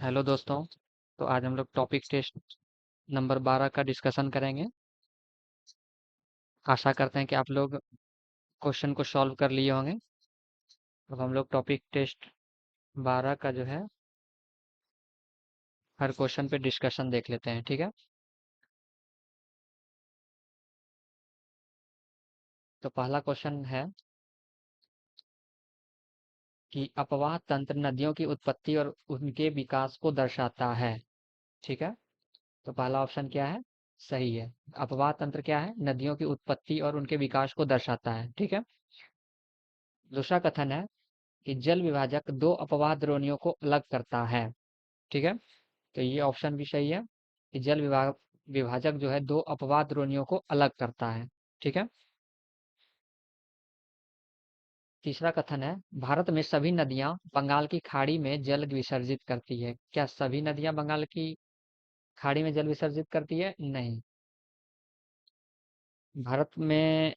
Hello दोस्तों। तो आज हम लोग टॉपिक टेस्ट नंबर 12 का डिस्कशन करेंगे। आशा करते हैं कि आप लोग क्वेश्चन को सॉल्व कर लिए होंगे। अब हम लोग टॉपिक टेस्ट 12 का जो है हर क्वेश्चन पे डिस्कशन देख लेते हैं, ठीक है। तो पहला क्वेश्चन है कि अपवाह तंत्र नदियों की उत्पत्ति और उनके विकास को दर्शाता है, ठीक है। तो पहला ऑप्शन क्या है? सही है। अपवाह तंत्र क्या है? नदियों की उत्पत्ति और उनके विकास को दर्शाता है, ठीक है। दूसरा कथन है कि जल विभाजक दो अपवाह द्रोणियों को अलग करता है, ठीक है। तो ये ऑप्शन भी सही है कि विभाजक जो है दो अपवाह द्रोणियों को अलग करता है, ठीक है। तीसरा कथन है भारत में सभी नदियां बंगाल की खाड़ी में जल विसर्जित करती है। क्या सभी नदियां बंगाल की खाड़ी में जल विसर्जित करती है? नहीं। भारत में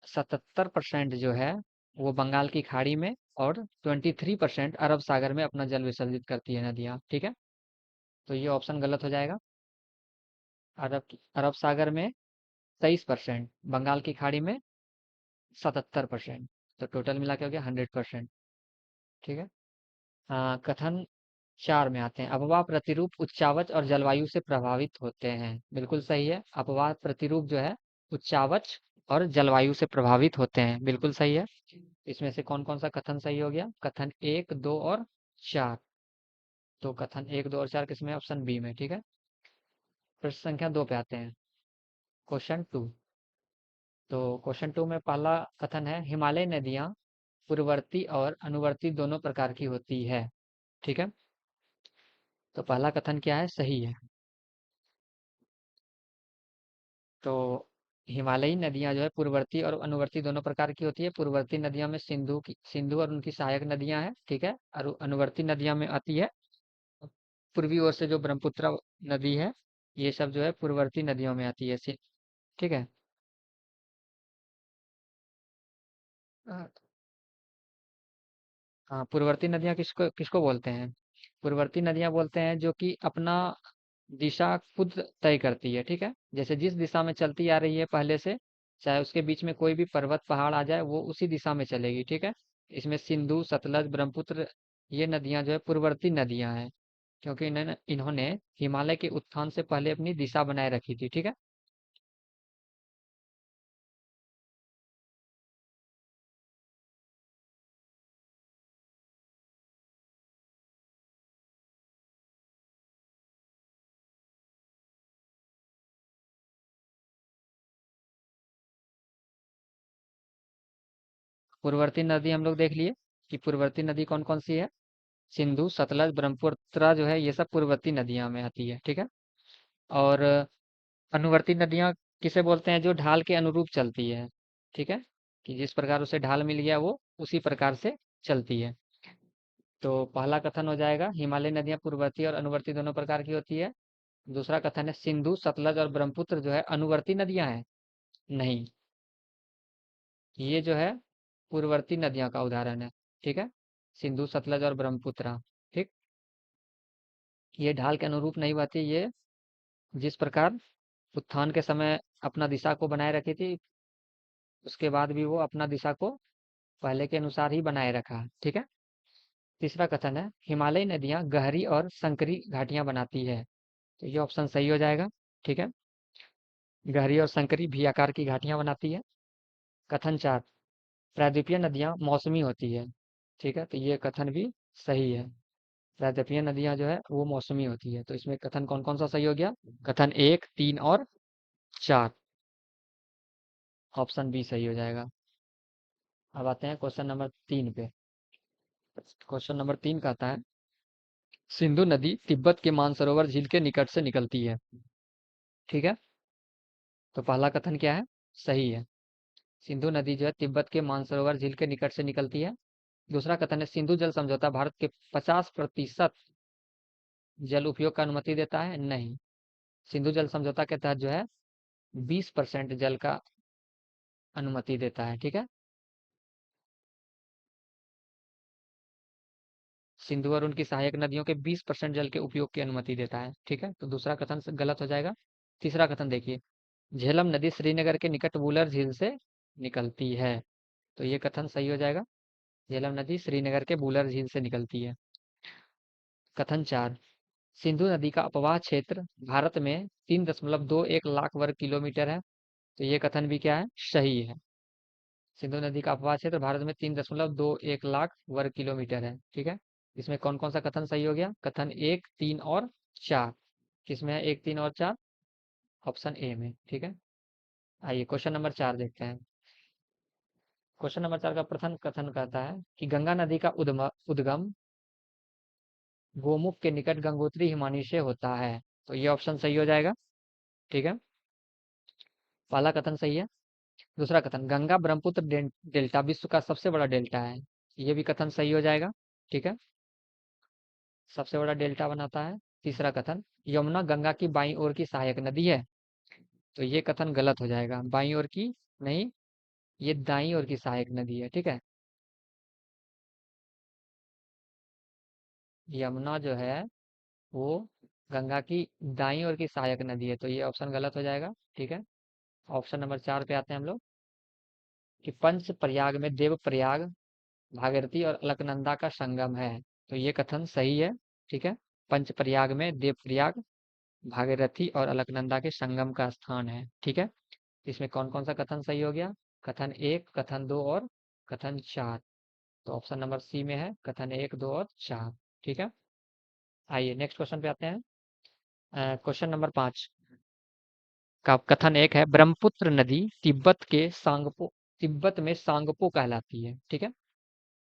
77% जो है वो बंगाल की खाड़ी में और 23% अरब सागर में अपना जल विसर्जित करती है नदियां, ठीक है। तो ये ऑप्शन गलत हो जाएगा। अरब सागर में 23%, बंगाल की खाड़ी में 77%। तो टोटल मिला के हो गया 100%, ठीक है। कथन 4 में आते हैं, अपवाह प्रतिरूप उच्चावच और जलवायु से प्रभावित होते हैं। बिल्कुल सही है। अपवाह प्रतिरूप जो है उच्चावच और जलवायु से प्रभावित होते हैं, बिल्कुल सही है। इसमें से कौन कौन सा कथन सही हो गया? कथन 1, 2 और 4। तो कथन 1, 2 और 4 किसमें? ऑप्शन बी में, ठीक है। प्रश्न संख्या 2 पे आते हैं, क्वेश्चन 2। तो क्वेश्चन 2 में पहला कथन है हिमालय नदियां पूर्ववर्ती और अनुवर्ती दोनों प्रकार की होती है, ठीक है। तो पहला कथन क्या है? सही है। तो हिमालयी नदियां जो है पूर्ववर्ती और अनुवर्ती दोनों प्रकार की होती है। पूर्ववर्ती नदियों में सिंधु और उनकी सहायक नदियां हैं, ठीक है। और अनुवर्ती नदियां में आती है पूर्वी ओर से जो ब्रह्मपुत्र नदी है, ये सब जो है पूर्ववर्ती नदियों में आती है, ठीक है। अ, हाँ, पूर्ववर्ती नदियां किसको किसको बोलते हैं? पूर्ववर्ती नदियां बोलते हैं जो कि अपना दिशा खुद तय करती है, ठीक है। जैसे जिस दिशा में चलती आ रही है पहले से, चाहे उसके बीच में कोई भी पर्वत पहाड़ आ जाए, वो उसी दिशा में चलेगी, ठीक है। इसमें सिंधु, सतलज, ब्रह्मपुत्र, ये नदियां जो है पूर्ववर्ती नदियां हैं, क्योंकि इन्होंने इन्होंने हिमालय के उत्थान से पहले अपनी दिशा बनाए रखी थी, ठीक है। पूर्ववर्ती नदी हम लोग देख लिए कि पूर्ववर्ती नदी कौन कौन सी है। सिंधु, सतलज, ब्रह्मपुत्र जो है ये सब पूर्ववर्ती नदियां में आती है, ठीक है। और अनुवर्ती नदियां किसे बोलते हैं? जो ढाल के अनुरूप चलती है, ठीक है। कि जिस प्रकार उसे ढाल मिल गया वो उसी प्रकार से चलती है। तो पहला कथन हो जाएगा हिमालय नदियां पूर्ववर्ती और अनुवर्ती दोनों प्रकार की होती है। दूसरा कथन है सिंधु, सतलज और ब्रह्मपुत्र जो है अनुवर्ती नदियां हैं। नहीं, ये जो है पूर्ववर्ती नदियों का उदाहरण है, ठीक है। सिंधु, सतलज और ब्रह्मपुत्र, ठीक। ये ढाल के अनुरूप नहीं बहती, ये जिस प्रकार उत्थान के समय अपना दिशा को बनाए रखी थी, उसके बाद भी वो अपना दिशा को पहले के अनुसार ही बनाए रखा, ठीक है। तीसरा कथन है हिमालयी नदियां गहरी और संकरी घाटियां बनाती है। तो ये ऑप्शन सही हो जाएगा, ठीक है। गहरी और संकरी भी आकार की घाटियां बनाती है। कथन 4, प्रायद्वीपीय नदियां मौसमी होती है, ठीक है। तो ये कथन भी सही है। प्रायद्वीपीय नदियां जो है वो मौसमी होती है। तो इसमें कथन कौन कौन सा सही हो गया? कथन 1, 3 और 4। ऑप्शन बी सही हो जाएगा। अब आते हैं क्वेश्चन नंबर 3 पे। क्वेश्चन नंबर 3 कहता है सिंधु नदी तिब्बत के मानसरोवर झील के निकट से निकलती है, ठीक है। तो पहला कथन क्या है? सही है। सिंधु नदी जो है तिब्बत के मानसरोवर झील के निकट से निकलती है। दूसरा कथन है सिंधु जल समझौता भारत के 50% जल उपयोग का अनुमति देता है। नहीं, सिंधु जल समझौता के तहत जो है 20% जल का अनुमति देता है, ठीक है। सिंधु और उनकी सहायक नदियों के 20% जल के उपयोग की अनुमति देता है। ठीक है, तो दूसरा कथन गलत हो जाएगा। तीसरा कथन देखिए, झेलम नदी श्रीनगर के निकट वुलर झील से निकलती है, तो ये कथन सही हो जाएगा। झेलम नदी श्रीनगर के वुलर झील से निकलती है। कथन 4, सिंधु नदी का अपवाह क्षेत्र भारत में 3.21 लाख वर्ग किलोमीटर है, तो ये कथन भी क्या है, सही है। सिंधु नदी का अपवाह क्षेत्र भारत में 3.21 लाख वर्ग किलोमीटर है। ठीक है, इसमें कौन कौन सा कथन सही हो गया, कथन 1, 3 और 4। किसमें है 1, 3 और 4? ऑप्शन ए में। ठीक है, आइए क्वेश्चन नंबर 4 देखते हैं। क्वेश्चन नंबर 4 का प्रथम कथन कहता है कि गंगा नदी का उद्गम गोमुख के निकट गंगोत्री हिमानी से होता है, तो ये ऑप्शन सही हो जाएगा। ठीक है, पहला कथन सही है। दूसरा कथन, गंगा ब्रह्मपुत्र डेल्टा विश्व का सबसे बड़ा डेल्टा है, ये भी कथन सही हो जाएगा। ठीक है, सबसे बड़ा डेल्टा बनाता है। तीसरा कथन, यमुना गंगा की बाईं ओर की सहायक नदी है, तो ये कथन गलत हो जाएगा। बाईं ओर की नहीं, ये दाईं ओर की सहायक नदी है। ठीक है, यमुना जो है वो गंगा की दाईं ओर की सहायक नदी है, तो ये ऑप्शन गलत हो जाएगा। ठीक है, ऑप्शन नंबर 4 पे आते हैं हम लोग कि पंच प्रयाग में देव प्रयाग, भागीरथी और अलकनंदा का संगम है, तो ये कथन सही है। ठीक है, पंच प्रयाग में देव प्रयाग, भागीरथी और अलकनंदा के संगम का स्थान है। ठीक है, इसमें कौन कौन सा कथन सही हो गया, कथन 1, कथन 2 और कथन 4। तो ऑप्शन नंबर सी में है कथन 1, 2 और 4। ठीक है, आइए नेक्स्ट क्वेश्चन पे आते हैं। क्वेश्चन नंबर 5 का कथन 1 है, ब्रह्मपुत्र नदी तिब्बत में सांगपो कहलाती है। ठीक है,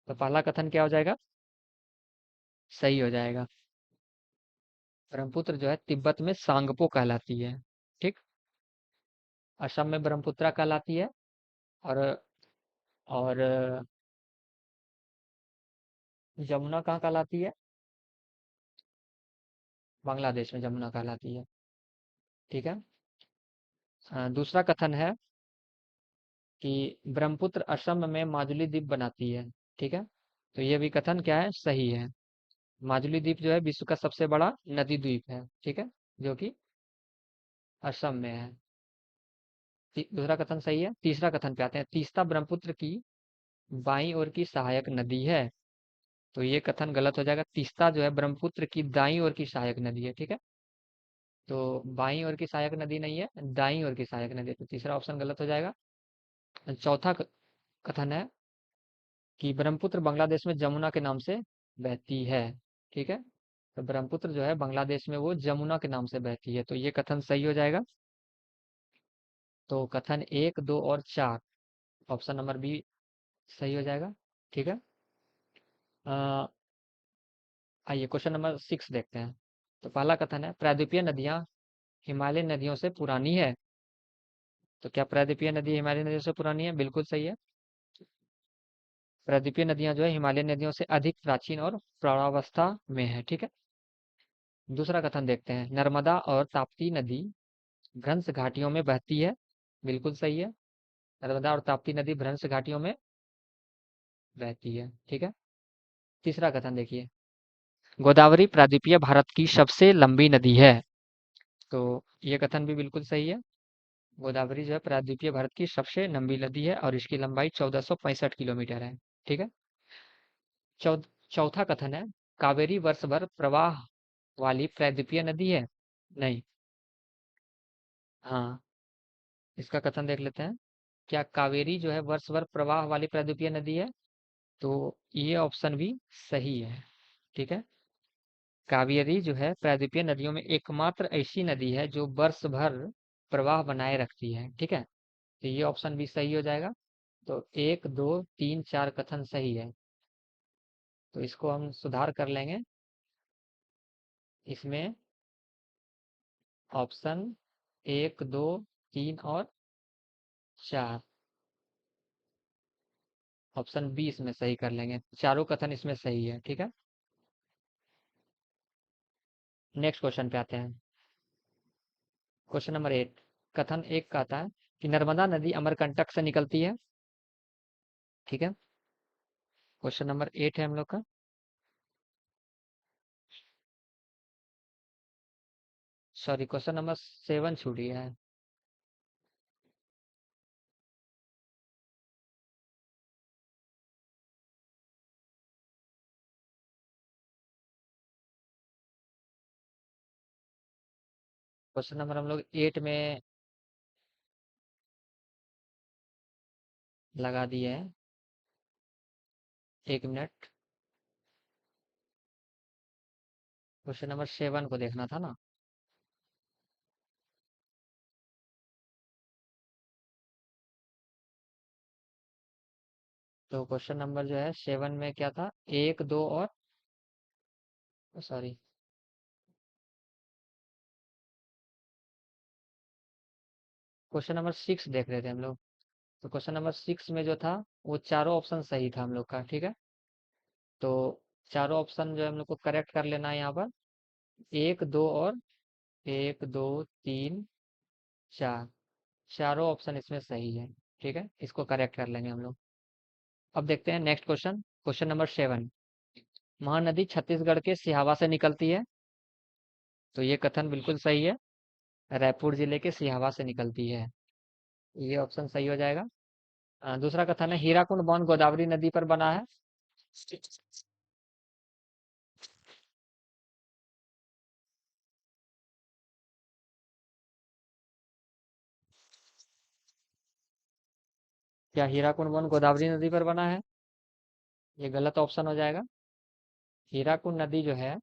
तो पहला कथन क्या हो जाएगा, सही हो जाएगा। ब्रह्मपुत्र जो है तिब्बत में सांगपो कहलाती है। ठीक, असम में ब्रह्मपुत्रा कहलाती है, और जमुना कहाँ कहलाती है, बांग्लादेश में जमुना कहलाती है। ठीक है, दूसरा कथन है कि ब्रह्मपुत्र असम में माजुली द्वीप बनाती है। ठीक है, तो ये भी कथन क्या है, सही है। माजुली द्वीप जो है विश्व का सबसे बड़ा नदी द्वीप है। ठीक है, जो कि असम में है। दूसरा कथन सही है। तीसरा कथन पे आते हैं, तीस्ता ब्रह्मपुत्र की बाईं ओर की सहायक नदी है, तो ये कथन गलत हो जाएगा। तीस्ता जो है ब्रह्मपुत्र की दाईं ओर की सहायक नदी है। ठीक है, तो बाईं ओर की सहायक नदी नहीं है, दाईं ओर की सहायक नदी है, तो तीसरा ऑप्शन गलत हो जाएगा। चौथा कथन है कि ब्रह्मपुत्र बांग्लादेश में जमुना के नाम से बहती है। ठीक है, तो ब्रह्मपुत्र जो है बांग्लादेश में वो जमुना के नाम से बहती है, तो ये कथन सही हो जाएगा। तो कथन 1, 2 और 4, ऑप्शन नंबर बी सही हो जाएगा। ठीक है, अ, आइए क्वेश्चन नंबर 6 देखते हैं। तो पहला कथन है, प्रायद्वीपीय नदियां हिमालय नदियों से पुरानी है, तो क्या प्रायद्वीपीय नदी हिमालय नदियों से पुरानी है, बिल्कुल सही है। प्रायद्वीपीय नदियां जो है हिमालय नदियों से अधिक प्राचीन और प्रौढ़ावस्था में है। ठीक है, दूसरा कथन देखते हैं, नर्मदा और ताप्ती नदी भ्रंश घाटियों में बहती है, बिल्कुल सही है। नर्मदा और ताप्ती नदी भ्रंश घाटियों में बहती है। ठीक है, तीसरा कथन देखिए, गोदावरी प्रायद्वीपीय भारत की सबसे लंबी नदी है, तो ये कथन भी बिल्कुल सही है। गोदावरी जो है प्रायद्वीपीय भारत की सबसे लंबी नदी है और इसकी लंबाई 1465 किलोमीटर है। ठीक है, चौ, चौथा कथन है, कावेरी वर्ष भर प्रवाह वाली प्रायद्वीपीय नदी है, नहीं। हाँ, इसका कथन देख लेते हैं, क्या कावेरी जो है वर्ष भर प्रवाह वाली प्रायद्वीपीय नदी है, तो ये ऑप्शन भी सही है। ठीक है, कावेरी जो है प्रायद्वीपीय नदियों में एकमात्र ऐसी नदी है जो वर्ष भर प्रवाह बनाए रखती है। ठीक है, तो ये ऑप्शन भी सही हो जाएगा। तो 1, 2, 3, 4 कथन सही है, तो इसको हम सुधार कर लेंगे। इसमें ऑप्शन 1, 2, 3 और 4, ऑप्शन बी इसमें सही कर लेंगे, चारों कथन इसमें सही है। ठीक है, नेक्स्ट क्वेश्चन पे आते हैं। क्वेश्चन नंबर 8, कथन 1 कहता है कि नर्मदा नदी अमरकंटक से निकलती है। ठीक है, क्वेश्चन नंबर 8 है हम लोग का। सॉरी, क्वेश्चन नंबर 7 छूट गया है। क्वेश्चन नंबर हम लोग 8 में लगा दिए हैं। 1 मिनट। क्वेश्चन नंबर 7 को देखना था ना। तो क्वेश्चन नंबर जो है 7 में क्या था, 1, 2 और, सॉरी, क्वेश्चन नंबर 6 देख रहे थे हम लोग। तो क्वेश्चन नंबर 6 में जो था, वो चारों ऑप्शन सही था हम लोग का, ठीक है। तो चारों ऑप्शन जो है हम लोग को करेक्ट कर लेना है यहाँ पर। 1, 2 और 1, 2, 3, 4, चारों ऑप्शन इसमें सही है। ठीक है, इसको करेक्ट कर लेंगे हम लोग। अब देखते हैं next question, question number 7। Mahanadi Chhattisgarh के सिहावा से निकलती है। तो ये कथन बिल्कुल सही है, रायपुर जिले के सिहावा से निकलती है। ये ऑप्शन सही हो जाएगा। दूसरा कथन है, हीराकुंड बांध गोदावरी नदी पर बना है। क्या हीराकुंड बांध गोदावरी नदी पर बना है? ये गलत ऑप्शन हो जाएगा। हीराकुंड नदी जो है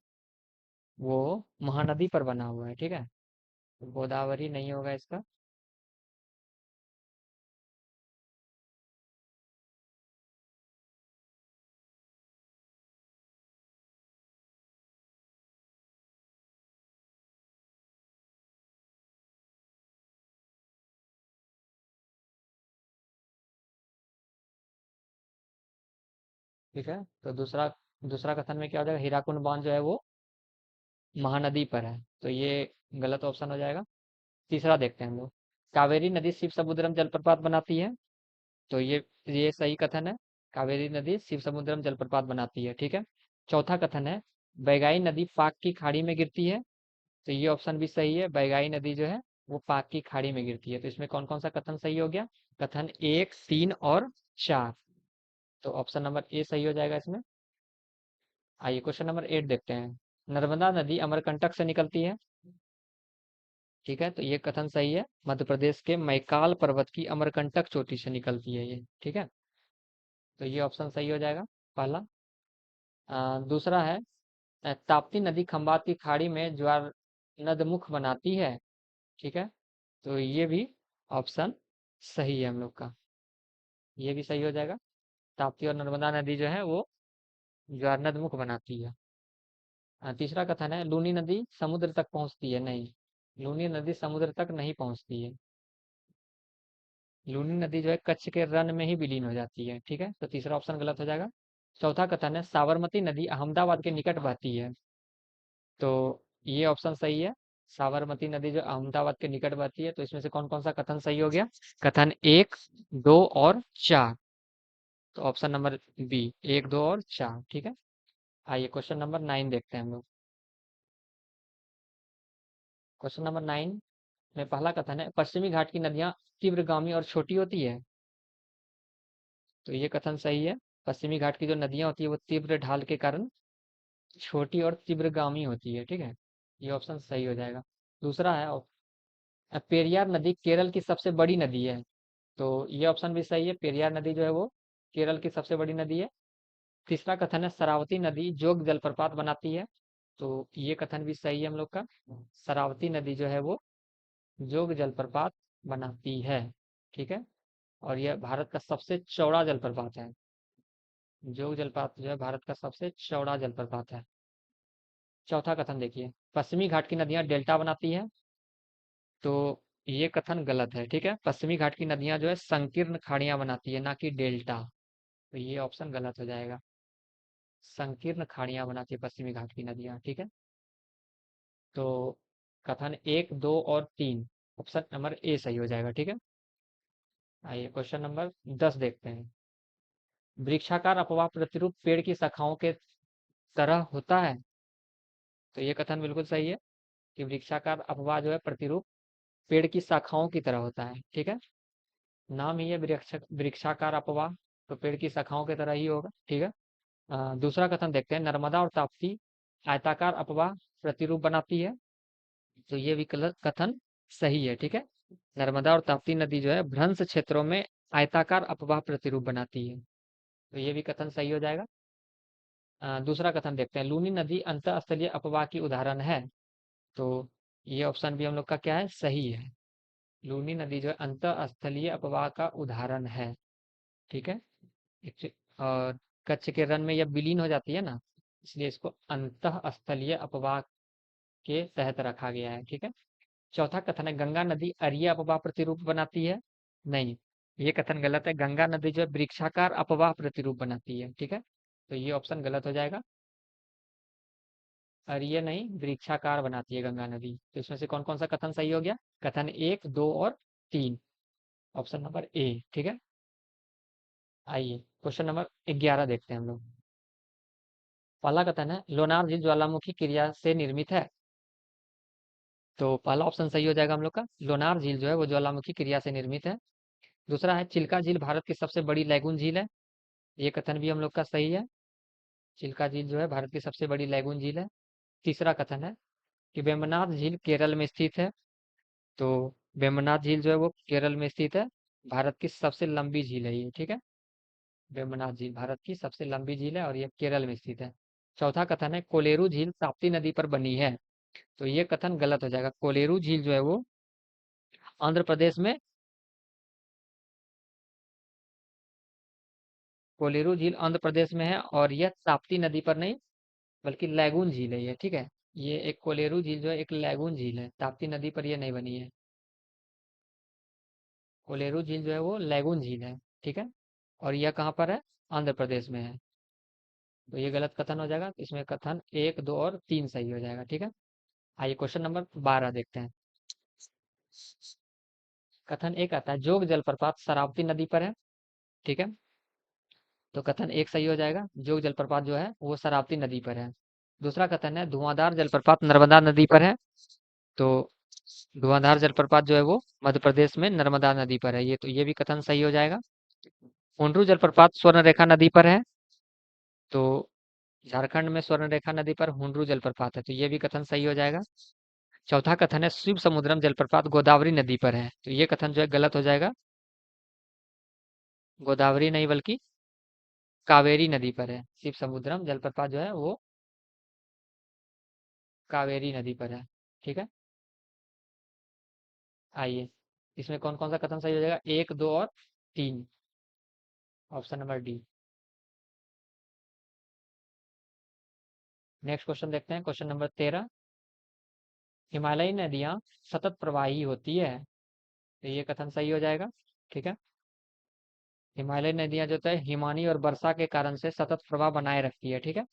वो महानदी पर बना हुआ है, ठीक है। गोदावरी नहीं होगा इसका। ठीक है, तो दूसरा दूसरा कथन में क्या हो जाएगा, हीराकुंड बांध जो है वो महानदी पर है, तो ये गलत ऑप्शन हो जाएगा। तीसरा देखते हैं हम लोग, कावेरी नदी शिव समुद्रम जलप्रपात बनाती है। तो ये सही कथन है, कावेरी नदी शिव समुद्रम जलप्रपात बनाती है, ठीक है। चौथा कथन है, बैगाई नदी पाक की खाड़ी में गिरती है। तो ये ऑप्शन भी सही है, बैगाई नदी जो है वो पाक की खाड़ी में गिरती है। तो इसमें कौन कौन सा कथन सही हो गया, कथन 1, 3 और 4। तो ऑप्शन नंबर ए सही हो जाएगा इसमें। आइए क्वेश्चन नंबर 8 देखते हैं, नर्मदा नदी अमरकंटक से निकलती है। ठीक है, तो ये कथन सही है, मध्य प्रदेश के मैकाल पर्वत की अमरकंटक चोटी से निकलती है ये, ठीक है। तो ये ऑप्शन सही हो जाएगा, पहला। दूसरा है, ताप्ती नदी खंबात की खाड़ी में ज्वार नदमुख बनाती है। ठीक है, तो ये भी ऑप्शन सही है हम लोग का, ये भी सही हो जाएगा। ताप्ती और नर्मदा नदी जो है वो ज्वार नदमुख बनाती है। तीसरा कथन है, लूनी नदी समुद्र तक पहुंचती है। नहीं, लूनी नदी समुद्र तक नहीं पहुंचती है। लूनी नदी जो है कच्छ के रन में ही विलीन हो जाती है, ठीक है। तो तीसरा ऑप्शन गलत हो जाएगा। चौथा कथन है, साबरमती नदी अहमदाबाद के निकट बहती है। तो ये ऑप्शन सही है, साबरमती नदी जो अहमदाबाद के निकट बहती है। तो इसमें से कौन कौन सा कथन सही हो गया, कथन 1, 2 और 4। तो ऑप्शन नंबर बी, 1, 2 और 4, ठीक है। आइए क्वेश्चन नंबर 9 देखते हैं हम लोग। क्वेश्चन नंबर 9 में पहला कथन है, पश्चिमी घाट की नदियां तीव्रगामी और छोटी होती है। तो ये कथन सही है, पश्चिमी घाट की जो नदियां होती है वो तीव्र ढाल के कारण छोटी और तीव्रगामी होती है, ठीक है। ये ऑप्शन सही हो जाएगा। दूसरा है, पेरियार नदी केरल की सबसे बड़ी नदी है। तो ये ऑप्शन भी सही है, पेरियार नदी जो है वो केरल की सबसे बड़ी नदी है। तीसरा कथन है, शरावती नदी जोग जलप्रपात बनाती है। तो ये कथन भी सही है हम लोग का, शरावती नदी जो है वो जोग जलप्रपात बनाती है, ठीक है। और यह भारत का सबसे चौड़ा जलप्रपात है। जोग जलप्रपात जो है भारत का सबसे चौड़ा जलप्रपात है। चौथा कथन देखिए, पश्चिमी घाट की नदियां डेल्टा बनाती है। तो ये कथन गलत है, ठीक है। पश्चिमी घाट की नदियां जो है संकीर्ण खाड़ियां बनाती है, ना कि डेल्टा। तो ये ऑप्शन गलत हो जाएगा, संकीर्ण खाड़ियां बनाती है पश्चिमी घाट की नदियां, ठीक है। तो कथन 1, 2 और 3, ऑप्शन नंबर ए सही हो जाएगा, ठीक है। आइए क्वेश्चन नंबर 10 देखते हैं, वृक्षाकार अपवाह प्रतिरूप पेड़ की शाखाओं के तरह होता है। तो ये कथन बिल्कुल सही है, कि वृक्षाकार अपवाह जो है प्रतिरूप पेड़ की शाखाओं की तरह होता है। ठीक है, नाम ही है वृक्षाकार अपवाह, तो पेड़ की शाखाओं की तरह ही होगा। ठीक है। दूसरा कथन देखते हैं, नर्मदा और ताप्ती आयताकार अपवाह प्रतिरूप बनाती है, तो ये भी कथन सही है। ठीक है, नर्मदा और ताप्ती नदी जो है भ्रंश क्षेत्रों में आयताकार अपवाह प्रतिरूप बनाती है, तो ये भी कथन सही हो जाएगा। दूसरा कथन देखते हैं, लूनी नदी अंतःस्थलीय अपवाह की उदाहरण है, तो ये ऑप्शन भी हम लोग का क्या है, सही है। लूनी नदी जो है अंतःस्थलीय अपवाह का उदाहरण है। ठीक है, और कच्छ के रन में यह विलीन हो जाती है ना, इसलिए इसको अंतःस्थलीय अपवाह के तहत रखा गया है। ठीक है। चौथा कथन है, गंगा नदी अरीय अपवाह प्रतिरूप बनाती है, नहीं, ये कथन गलत है। गंगा नदी जो है वृक्षाकार अपवाह प्रतिरूप बनाती है। ठीक है, तो ये ऑप्शन गलत हो जाएगा। अरीय नहीं, वृक्षाकार बनाती है गंगा नदी, तो इसमें से कौन कौन सा कथन सही हो गया, कथन 1, 2 और 3, ऑप्शन नंबर ए। ठीक है, आइए क्वेश्चन नंबर 11 देखते हैं हम लोग। पहला कथन है, लोनार झील ज्वालामुखी क्रिया से निर्मित है, तो पहला ऑप्शन सही हो जाएगा हम लोग का, लोनार झील जो है वो ज्वालामुखी क्रिया से निर्मित है। दूसरा है, चिल्का झील भारत की सबसे बड़ी लैगून झील है, ये कथन भी हम लोग का सही है, चिल्का झील जो है भारत की सबसे बड़ी लैगून झील है। तीसरा कथन है कि वेम्बनाथ झील केरल में स्थित है, तो वेम्बनाथ झील जो है वो केरल में स्थित है, भारत की सबसे लंबी झील है ये। ठीक है, वेम्बनाथ झील भारत की सबसे लंबी झील है और ये केरल में स्थित है। चौथा कथन है, कोलेरू झील ताप्ती नदी पर बनी है, तो ये कथन गलत हो जाएगा। कोलेरू झील जो है वो आंध्र प्रदेश में, कोलेरू झील आंध्र प्रदेश में है और यह ताप्ती नदी पर नहीं बल्कि लैगून झील है ये। ठीक है, ये एक कोलेरू झील जो है एक लैगून झील है, ताप्ती नदी पर ये नहीं बनी है। कोलेरू झील जो है वो लैगून झील है। ठीक है, और यह कहाँ पर है, आंध्र प्रदेश में है, तो ये गलत कथन हो जाएगा, इसमें कथन 1, 2 और 3 सही हो जाएगा। ठीक है, आइए क्वेश्चन नंबर 12 देखते हैं। कथन 1 आता है, जोग जलप्रपात शरावती नदी पर है। ठीक है, तो कथन 1 सही हो जाएगा, जोग जलप्रपात जो है वो शरावती नदी पर है। दूसरा कथन है, धुआंधार जलप्रपात नर्मदा नदी पर है, तो धुआंधार जलप्रपात जो है वो मध्य प्रदेश में नर्मदा नदी पर है, ये तो ये भी कथन सही हो जाएगा। हुंड्रू जलप्रपात स्वर्णरेखा नदी पर है, तो झारखंड में स्वर्णरेखा नदी पर हुंड्रू जलप्रपात है, तो ये भी कथन सही हो जाएगा। चौथा कथन है, शिव समुद्रम जलप्रपात गोदावरी नदी पर है, तो ये कथन जो है गलत हो जाएगा, गोदावरी नहीं बल्कि कावेरी नदी पर है। शिव समुद्रम जलप्रपात जो है वो कावेरी नदी पर है। ठीक है, आइए इसमें कौन कौन सा कथन सही हो जाएगा, 1, 2 और 3, option number D. Next question देखते हैं, क्वेश्चन नंबर 13, हिमालयी नदियां सतत प्रवाही होती है, तो ये कथन सही हो जाएगा। ठीक है, हिमालयी नदियां जो है हिमानी और वर्षा के कारण से सतत प्रवाह बनाए रखती है। ठीक है,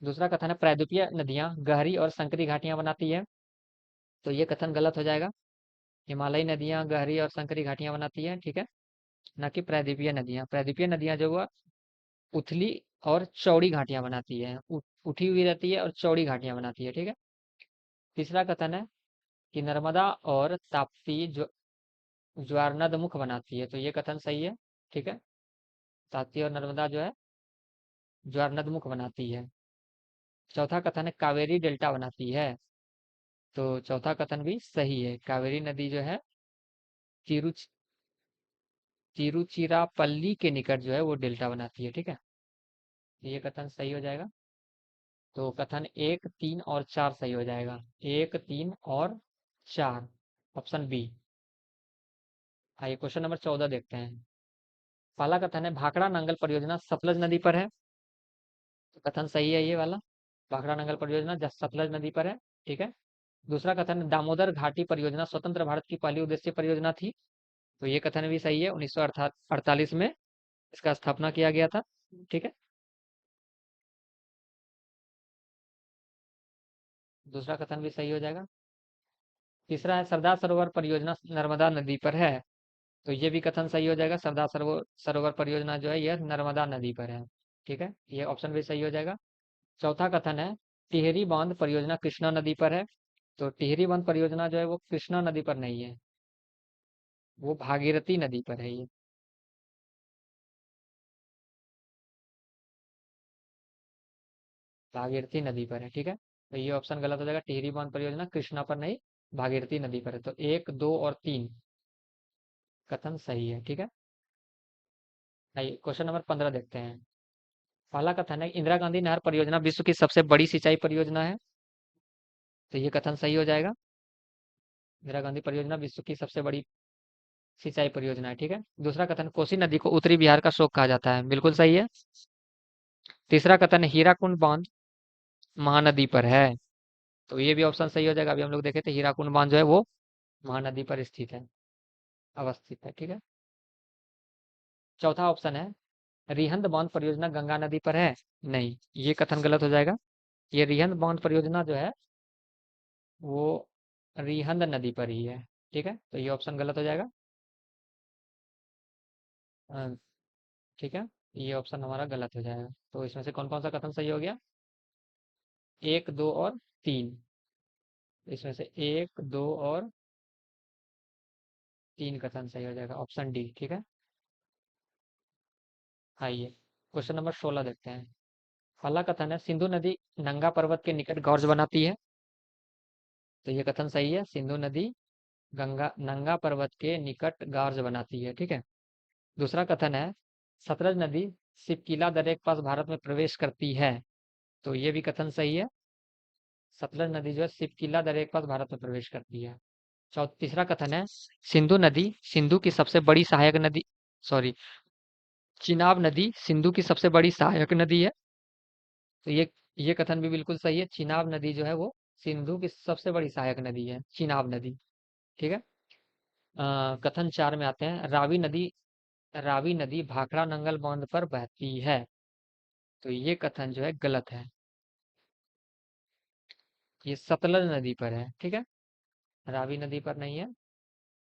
दूसरा कथन है, प्रायद्वीपीय नदियां गहरी और संकरी घाटियां बनाती है, तो ये कथन गलत हो जाएगा, हिमालयी नदियां गहरी और संकरी घाटियां बनाती है। ठीक है, न कि प्रायद्वीपीय नदियां, प्रायद्वीपीय नदियां जो है उथली और चौड़ी घाटियां बनाती है, उठी हुई रहती है और चौड़ी घाटियां बनाती है। ठीक है, तीसरा कथन है कि नर्मदा और ताप्ती ज्वारनद मुख बनाती है, तो ये कथन सही है। ठीक है, ताप्ती और नर्मदा जो है ज्वारनद मुख बनाती है। चौथा कथन है, कावेरी डेल्टा बनाती है, तो चौथा कथन भी सही है, कावेरी नदी जो है तिरुच तिरुचिरापल्ली के निकट जो है वो डेल्टा बनाती है। ठीक है, तो ये कथन सही हो जाएगा, तो कथन 1, 3 और 4 सही हो जाएगा, 1, 3 और 4, ऑप्शन बी। आइए क्वेश्चन नंबर 14 देखते हैं। पहला कथन है, भाखड़ा नंगल परियोजना सतलज नदी पर है, तो कथन सही है ये वाला, भाखड़ा नंगल परियोजना सतलज नदी पर है। ठीक है, दूसरा कथन है, दामोदर घाटी परियोजना स्वतंत्र भारत की पहली उद्देश्य परियोजना थी, तो ये कथन भी सही है, 1948 में इसका स्थापना किया गया था। ठीक है, दूसरा कथन भी सही हो जाएगा। तीसरा है, सरदार सरोवर परियोजना नर्मदा नदी पर है, तो ये भी कथन सही हो जाएगा, सरदार सरोवर परियोजना जो है यह नर्मदा नदी पर है। ठीक है, ये ऑप्शन भी सही हो जाएगा। चौथा कथन है, टिहरी बांध परियोजना कृष्णा नदी पर है। तो टिहरी बांध परियोजना जो है वो कृष्णा नदी पर नहीं है, वो भागीरथी नदी पर है ये। भागीरथी नदी पर है, ठीक है। तो ये ऑप्शन गलत हो जाएगा, टिहरी बांध परियोजना कृष्णा पर नहीं, भागीरथी नदी पर है। तो 1, 2 और 3 कथन सही है, ठीक है। आइए क्वेश्चन नंबर 15 देखते हैं। पहला कथन है, इंदिरा गांधी नहर परियोजना विश्व की सबसे बड़ी सिंचाई परियोजना है। तो ये कथन सही हो जाएगा। इंदिरा गांधी परियोजना विश्व की सबसे बड़ी सिंचाई परियोजना है, ठीक है। दूसरा कथन, कोसी नदी को उत्तरी बिहार का शोक कहा जाता है, बिल्कुल सही है। तीसरा कथन, हीराकुंड बांध महानदी पर है। तो ये भी ऑप्शन सही हो जाएगा। अभी हम लोग देखे थे हीराकुंड बांध जो है वो महानदी पर स्थित है, अवस्थित है, ठीक है। चौथा ऑप्शन है, रिहंद बांध परियोजना गंगा नदी पर है। नहीं, ये कथन गलत हो जाएगा। ये रिहंद बांध परियोजना जो है वो रिहंद नदी पर ही है, ठीक है। तो ये ऑप्शन गलत हो जाएगा। अ, ठीक है, ये ऑप्शन हमारा गलत हो जाएगा। तो इसमें से कौन कौन सा कथन सही हो गया? 1, 2 और 3। इसमें से 1, 2 और 3 कथन सही हो जाएगा, ऑप्शन डी, ठीक है। आइए क्वेश्चन नंबर 16 देखते हैं। पहला कथन है, सिंधु नदी नंगा पर्वत के निकट गौर्ज बनाती है। तो ये कथन सही है, सिंधु नदी गंगा नंगा पर्वत के निकट गार्ज बनाती है, ठीक है। दूसरा कथन है, सतलज नदी सिपकिला दर्रे के पास भारत में प्रवेश करती है। तो ये भी कथन सही है, सतलज नदी जो है सिपकिला दर्रे के पास भारत में प्रवेश करती है। तीसरा कथन है, सिंधु नदी सिंधु की सबसे बड़ी सहायक नदी, सॉरी, चिनाब नदी सिंधु की सबसे बड़ी सहायक नदी है। तो ये कथन भी बिल्कुल सही है, चिनाब नदी जो है वो सिंधु की सबसे बड़ी सहायक नदी है, चिनाब नदी, ठीक है। कथन 4 में आते हैं, रावी नदी भाखड़ा नंगल बांध पर बहती है। तो ये कथन जो है गलत है, ये सतलज नदी पर है, ठीक है। रावी नदी पर नहीं है,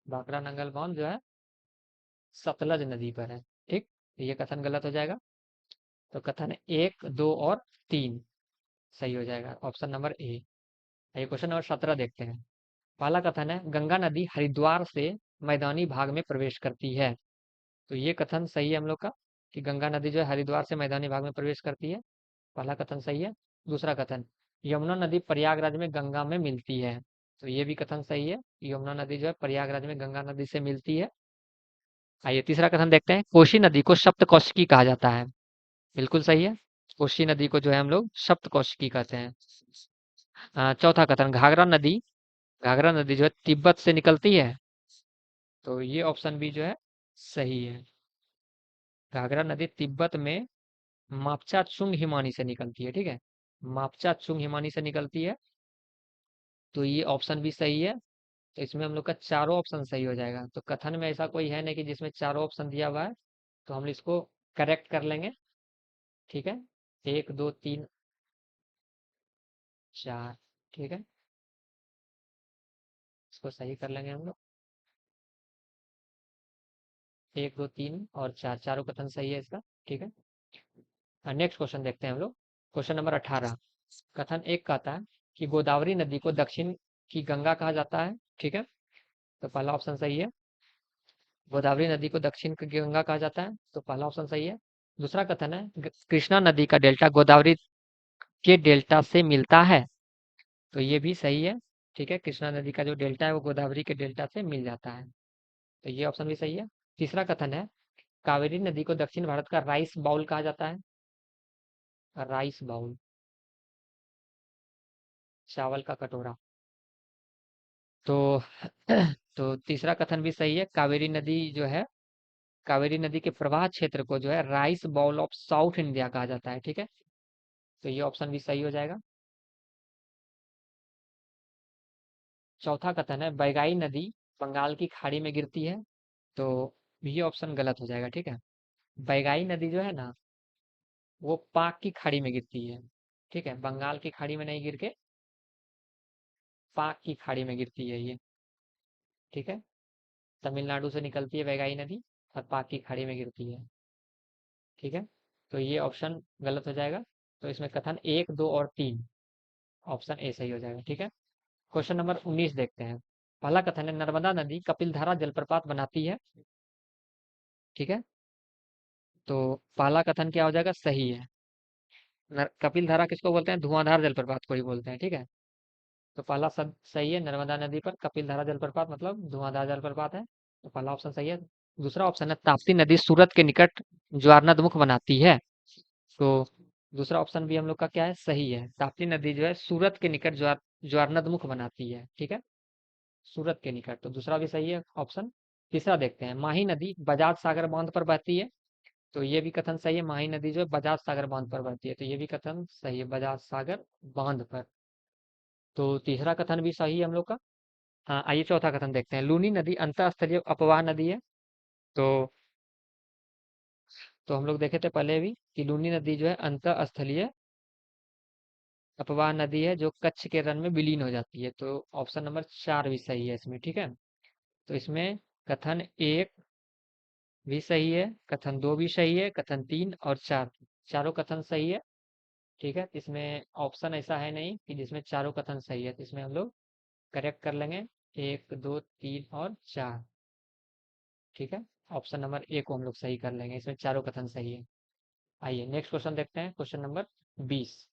भाखड़ा नंगल बांध जो है सतलज नदी पर है, ठीक। तो ये कथन गलत हो जाएगा। तो कथन 1, 2 और 3 सही हो जाएगा, ऑप्शन नंबर ए। ये क्वेश्चन नंबर 17 देखते हैं। पहला कथन है, गंगा नदी हरिद्वार से मैदानी भाग में प्रवेश करती है। तो ये कथन सही है हम लोग का, कि गंगा नदी जो है हरिद्वार से मैदानी भाग में प्रवेश करती है। पहला कथन सही है। दूसरा कथन, यमुना नदी प्रयागराज में गंगा में मिलती है। तो ये भी कथन सही है, यमुना नदी जो है प्रयागराज में गंगा नदी से मिलती है। आइए तीसरा कथन देखते हैं, कोसी नदी को सप्तकोशिकी कहा जाता है। बिल्कुल सही है, कोसी नदी को जो है हम लोग सप्तकोशिकी कहते हैं। चौथा कथन, घाघरा नदी जो है तिब्बत से निकलती है। तो ये ऑप्शन भी जो है सही है, घाघरा नदी तिब्बत में मापचा चुंग हिमानी से निकलती है, ठीक है। मापचा चुंग हिमानी से निकलती है। तो ये ऑप्शन भी सही है। तो इसमें हम लोग का चारों ऑप्शन सही हो जाएगा। तो कथन में ऐसा कोई है नहीं कि जिसमें चारों ऑप्शन दिया हुआ है, तो हम इसको करेक्ट कर लेंगे, ठीक है। 1, 2, 3, 4, ठीक है, इसको सही कर लेंगे हम लोग। 1, 2, 3 और 4 चारों कथन सही है इसका, ठीक है। नेक्स्ट क्वेश्चन देखते हैं हम लोग। Question number 18। कथन 1 कहता है कि गोदावरी नदी को दक्षिण की गंगा कहा जाता है, ठीक है। तो पहला ऑप्शन सही है, गोदावरी नदी को दक्षिण की गंगा कहा जाता है। तो पहला ऑप्शन सही है। दूसरा कथन है, कृष्णा नदी का डेल्टा गोदावरी के डेल्टा से मिलता है। तो ये भी सही है, ठीक है। कृष्णा नदी का जो डेल्टा है वो गोदावरी के डेल्टा से मिल जाता है। तो ये ऑप्शन भी सही है। तीसरा कथन है, कावेरी नदी को दक्षिण भारत का राइस बाउल कहा जाता है। राइस बाउल, चावल का कटोरा। तो तो तीसरा कथन भी सही है, कावेरी नदी जो है, कावेरी नदी के प्रवाह क्षेत्र को जो है rice bowl of South India कहा जाता है, ठीक है। तो ये ऑप्शन भी सही हो जाएगा। चौथा कथन है, बैगाई नदी बंगाल की खाड़ी में गिरती है। तो ये ऑप्शन गलत हो जाएगा, ठीक है। बैगाई नदी जो है ना वो पाक की खाड़ी में गिरती है, ठीक है। बंगाल की खाड़ी में नहीं गिर के पाक की खाड़ी में गिरती है ये, ठीक है। तमिलनाडु से निकलती है बैगाई नदी और पाक की खाड़ी में गिरती है, ठीक है। तो ये ऑप्शन गलत हो जाएगा। तो इसमें कथन 1, 2 और 3 ऑप्शन ए सही हो जाएगा। ठीक है, क्वेश्चन नंबर 19 देखते हैं। पहला कथन है, नर्मदा नदी कपिलधारा जलप्रपात बनाती है। ठीक है, तो पहला कथन क्या हो जाएगा, सही है। कपिलधारा किसको बोलते हैं, धुआंधार जलप्रपात को ही बोलते हैं। ठीक है, तो पहला सब सही है, नर्मदा नदी पर कपिलधारा जलप्रपात मतलब धुआंधार जलप्रपात है, तो पहला ऑप्शन सही है। दूसरा ऑप्शन है, ताप्ती नदी सूरत के निकट ज्वारनदमुख बनाती है। तो दूसरा ऑप्शन भी हम लोग का क्या है, सही है। ताप्ती नदी जो है सूरत के निकट ज्वारनदमुख बनाती है। ठीक है, सूरत के निकट, तो दूसरा भी सही है ऑप्शन। तीसरा देखते हैं, माही नदी बजाज सागर बांध पर बहती है। तो ये भी कथन सही है, माही नदी जो है बजाज सागर बांध पर बहती है, तो ये भी कथन सही है, बजाज सागर बांध पर। तो तीसरा कथन भी सही है हम लोग का। हाँ, आइए चौथा कथन देखते हैं। लूनी नदी अंतःस्थलीय अपवाह नदी है। तो हम लोग देखे थे पहले भी कि लूनी नदी जो है अंतःस्थलीय अपवाह नदी है, जो कच्छ के रन में विलीन हो जाती है। तो ऑप्शन नंबर 4 भी सही है इसमें। ठीक है, तो इसमें कथन 1 भी सही है, कथन 2 भी सही है, कथन 3 और 4, चारों कथन सही है। ठीक है, इसमें ऑप्शन ऐसा है नहीं कि जिसमें चारों कथन सही है, तो इसमें हम लोग करेक्ट कर लेंगे 1 2 3 और 4। ठीक है, ऑप्शन नंबर ए को हम लोग सही कर लेंगे, इसमें चारों कथन सही है। आइए नेक्स्ट क्वेश्चन देखते हैं, क्वेश्चन नंबर 20।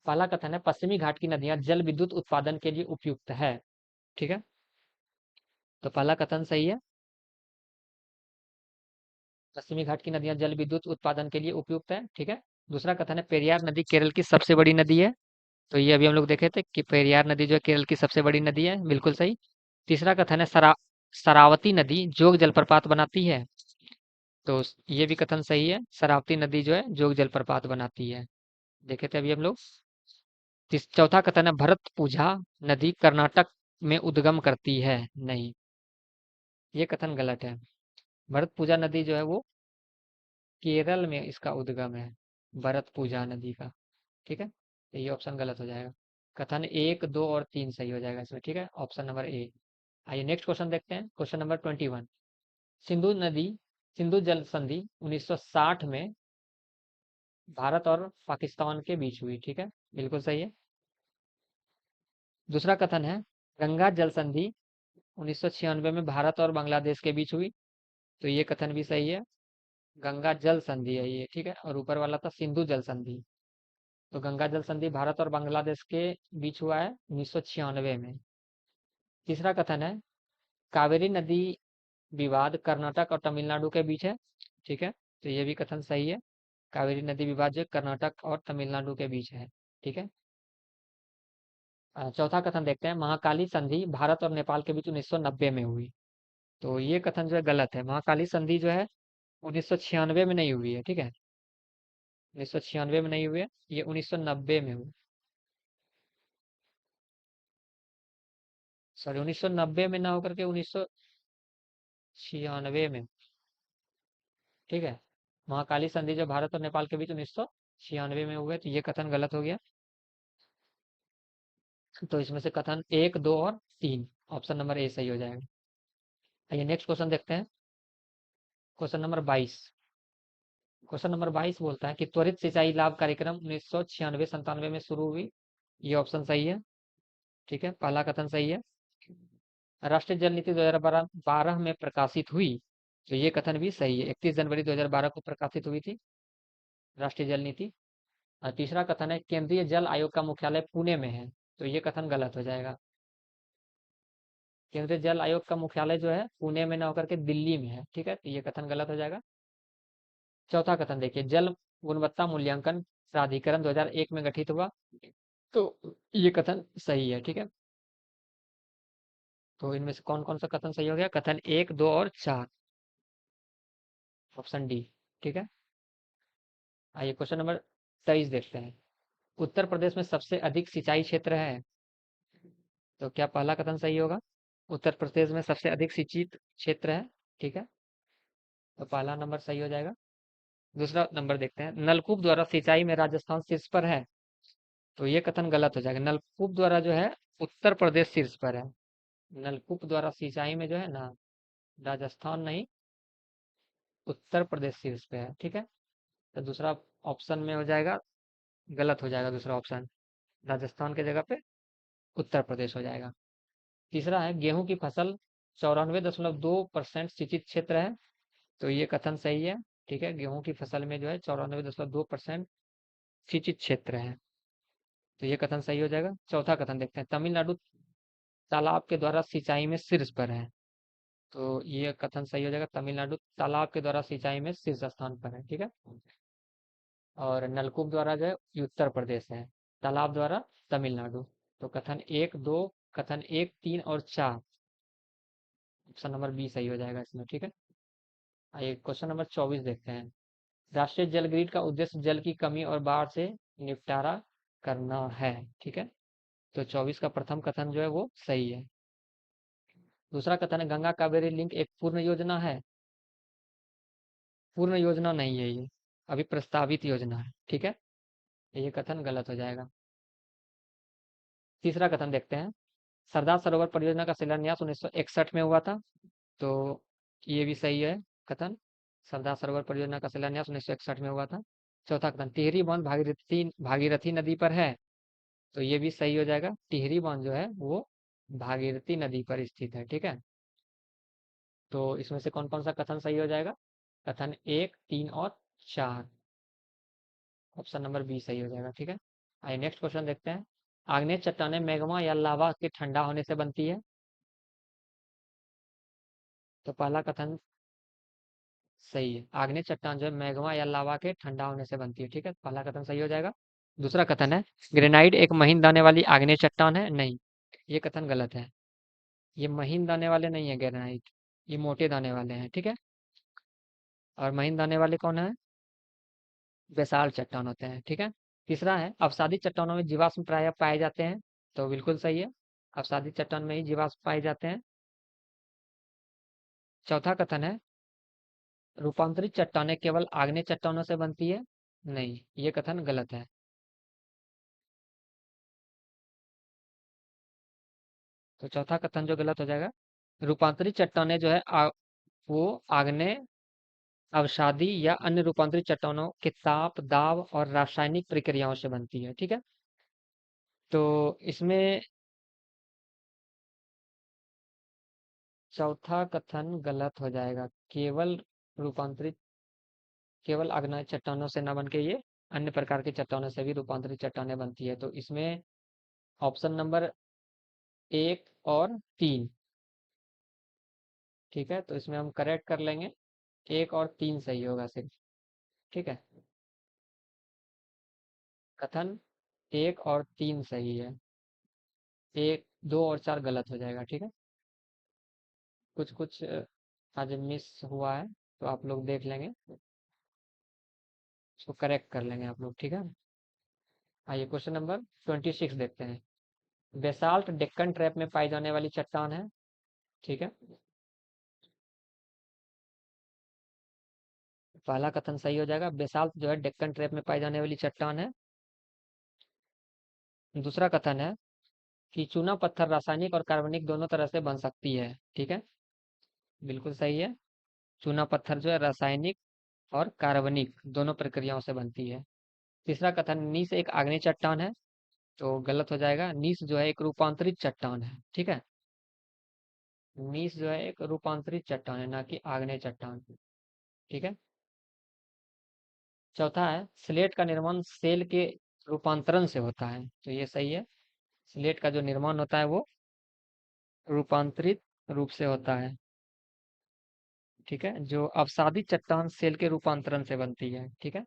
पहला कथन है, पश्चिमी घाट की नदियां जल विद्युत उत्पादन के लिए उपयुक्त है। ठीक है, तो पहला कथन सही है, पश्चिमी घाट की नदियां जल विद्युत उत्पादन के लिए उपयुक्त है। ठीक है, दूसरा कथन है, पेरियार नदी केरल की सबसे बड़ी नदी है। तो ये अभी हम लोग देखे थे कि पेरियार नदी जो है केरल की सबसे बड़ी नदी है, बिल्कुल सही। तीसरा कथन है, शरावती नदी जोग जलप्रपात बनाती है। तो ये भी कथन सही है, शरावती नदी जो है जोग जलप्रपात बनाती है, देखे थे अभी हम लोग। चौथा कथन है, भरतपुझा नदी कर्नाटक में उद्गम करती है। नहीं, ये कथन गलत है। भरतपुझा नदी जो है वो केरल में इसका उद्गम है, भरतपुझा नदी का। ठीक है, तो ये ऑप्शन गलत हो जाएगा। कथन 1 2 और 3 सही हो जाएगा इसमें। ठीक है, ऑप्शन नंबर ए। आइए नेक्स्ट क्वेश्चन देखते हैं, क्वेश्चन नंबर 21। सिंधु नदी, सिंधु जल संधि 1960 में भारत और पाकिस्तान के बीच हुई। ठीक है, बिल्कुल सही है। दूसरा कथन है, गंगा जल संधि 1996 में भारत और बांग्लादेश के बीच हुई। तो ये कथन भी सही है, गंगा जल संधि है ये। ठीक है, और ऊपर वाला था सिंधु जल संधि। तो गंगा जल संधि भारत और बांग्लादेश के बीच हुआ है 1996 में। तीसरा कथन है, कावेरी नदी विवाद कर्नाटक और तमिलनाडु के बीच है। ठीक है, तो ये भी कथन सही है, कावेरी नदी विवाद जो कर्नाटक और तमिलनाडु के बीच है। ठीक है, चौथा कथन देखते हैं, महाकाली संधि भारत और नेपाल के बीच 1990 में हुई। तो ये कथन जो है गलत है, महाकाली संधि जो है 1996 में नहीं हुई है। ठीक है, 1996 में नहीं हुई है, ये 1990 में हुई। सॉरी, 1990 में ना होकर के 1996 में। ठीक है, महाकाली संधि जो भारत और नेपाल के बीच 1996 में हुए, तो ये कथन गलत हो गया। तो इसमें से कथन 1 2 और 3, ऑप्शन नंबर ए सही हो जाएगा। आइए नेक्स्ट क्वेश्चन देखते हैं, क्वेश्चन नंबर 22। क्वेश्चन नंबर 22 बोलता है कि त्वरित सिंचाई लाभ कार्यक्रम 1996 97 में शुरू हुई। ये ऑप्शन सही है। ठीक है, पहला कथन सही है। राष्ट्रीय जल नीति 2012 में प्रकाशित हुई। तो ये कथन भी सही है, 31 जनवरी 2012 को प्रकाशित हुई थी राष्ट्रीय जल नीति। और तीसरा कथन है, केंद्रीय जल आयोग का मुख्यालय पुणे में है। तो ये कथन गलत हो जाएगा, केंद्रीय जल आयोग का मुख्यालय जो है पुणे में ना होकर के दिल्ली में है। ठीक है, तो ये कथन गलत हो जाएगा। चौथा कथन देखिए, जल गुणवत्ता मूल्यांकन प्राधिकरण 2001 में गठित हुआ। तो ये कथन सही है। ठीक है, तो इनमें से कौन कौन सा कथन सही हो गया, कथन 1 2 और 4, ऑप्शन डी। ठीक है, आइए क्वेश्चन नंबर 23 देखते हैं। उत्तर प्रदेश में सबसे अधिक सिंचाई क्षेत्र है। तो क्या पहला कथन सही होगा, उत्तर प्रदेश में सबसे अधिक सिंचित क्षेत्र है। ठीक है, तो पहला नंबर सही हो जाएगा। दूसरा नंबर देखते हैं, नलकूप द्वारा सिंचाई में राजस्थान शीर्ष पर है। तो ये कथन गलत हो जाएगा, नलकूप द्वारा जो है उत्तर प्रदेश शीर्ष पर है। नलकूप द्वारा सिंचाई में जो है ना, राजस्थान नहीं, उत्तर प्रदेश शीर्ष पे है। ठीक है, तो दूसरा ऑप्शन में हो जाएगा, गलत हो जाएगा दूसरा ऑप्शन। राजस्थान के जगह पे उत्तर प्रदेश हो जाएगा। तीसरा है गेहूं की फसल 94.2% सिंचित क्षेत्र है। तो ये कथन सही है। ठीक है, गेहूं की फसल में जो है 94.2% सिंचित क्षेत्र है। तो ये कथन सही हो जाएगा। चौथा कथन देखते हैं, तमिलनाडु तालाब के द्वारा सिंचाई में शीर्ष पर है। तो ये कथन सही हो जाएगा, तमिलनाडु तालाब के द्वारा सिंचाई में शीर्ष स्थान पर है। ठीक है, और नलकूप द्वारा जो है ये उत्तर प्रदेश है, तालाब द्वारा तमिलनाडु। तो कथन एक, दो, कथन एक, तीन और चार, ऑप्शन नंबर बी सही हो जाएगा इसमें। ठीक है, आइए क्वेश्चन नंबर 24 देखते हैं। राष्ट्रीय जल ग्रिड का उद्देश्य जल की कमी और बाढ़ से निपटारा करना है। ठीक है, तो 24 का प्रथम कथन जो है वो सही है। दूसरा कथन है गंगा कावेरी लिंक एक पूर्ण योजना है। पूर्ण योजना नहीं है ये, अभी प्रस्तावित योजना है। ठीक है, ये कथन गलत हो जाएगा। तीसरा कथन देखते हैं, सरदार सरोवर परियोजना का शिलान्यास 1961 में हुआ था। तो ये भी सही है कथन, सरदार सरोवर परियोजना का शिलान्यास 1961 में हुआ था। चौथा कथन, टिहरी बांध भागीरथी भागीरथी नदी पर है। तो ये भी सही हो जाएगा, टिहरी बांध जो है वो भागीरथी नदी पर स्थित है। ठीक है, तो इसमें से कौन कौन सा कथन सही हो जाएगा? कथन एक, तीन और चार, ऑप्शन नंबर बी सही हो जाएगा। ठीक है, आइए नेक्स्ट क्वेश्चन देखते हैं। आग्नेय चट्टानें मैग्मा या लावा के ठंडा होने से बनती है। तो पहला कथन सही है, आग्नेय चट्टान जो है मैग्मा या लावा के ठंडा होने से बनती है। ठीक है, पहला कथन सही हो जाएगा। दूसरा कथन है ग्रेनाइट एक महीन दाने वाली आग्नेय चट्टान है। नहीं, ये कथन गलत है। ये महीन दाने वाले नहीं है ग्रेनाइट, ये मोटे दाने वाले हैं। ठीक है, और महीन दाने वाले कौन है? बेसाल्ट चट्टान होते हैं। ठीक है, तीसरा है अवसादी चट्टानों में जीवाश्म प्रायः पाए जाते हैं। तो बिल्कुल सही है, अवसादी चट्टान में ही जीवाश्म पाए जाते हैं। चौथा कथन है रूपांतरित चट्टानें केवल आग्नेय चट्टानों से बनती है। नहीं, ये कथन गलत है। तो चौथा कथन जो गलत हो जाएगा, रूपांतरित चट्टानें जो है वो आग्नेय, अवसादी या अन्य रूपांतरित चट्टानों के ताप, दाब और रासायनिक प्रक्रियाओं से बनती है। ठीक है, तो इसमें चौथा कथन गलत हो जाएगा। रूपांतरित केवल आग्नेय चट्टानों से ना बन के ये अन्य प्रकार की चट्टानों से भी रूपांतरित चट्टानें बनती है। तो इसमें ऑप्शन नंबर एक और तीन, ठीक है, तो इसमें हम करेक्ट कर लेंगे, एक और तीन सही होगा सिर्फ। ठीक है, कथन एक और तीन सही है, एक, दो और चार गलत हो जाएगा। ठीक है, कुछ कुछ आज मिस हुआ है, तो आप लोग देख लेंगे, उसको करेक्ट कर लेंगे आप लोग। ठीक है, आइए क्वेश्चन नंबर 26 देखते हैं। बेसाल्ट डेक्कन ट्रैप में पाई जाने वाली चट्टान है। ठीक है, पहला कथन सही हो जाएगा, बेसाल्ट जो है डेक्कन ट्रैप में पाई जाने वाली चट्टान है। दूसरा कथन है कि चूना पत्थर रासायनिक और कार्बनिक दोनों तरह से बन सकती है। ठीक है, बिल्कुल सही है, चूना पत्थर जो है रासायनिक और कार्बनिक दोनों प्रक्रियाओं से बनती है। तीसरा कथन, नीस एक आग्नेय चट्टान है। तो गलत हो जाएगा, नीस जो है एक रूपांतरित चट्टान है। ठीक है, नीस जो है एक रूपांतरित चट्टान है, ना कि आग्नेय चट्टान। ठीक है, चौथा है स्लेट का निर्माण सेल के रूपांतरण से होता है। तो ये सही है, स्लेट का जो निर्माण होता है वो रूपांतरित रूप से होता है। ठीक है, जो अवसादी चट्टान सेल के रूपांतरण से बनती है। ठीक है,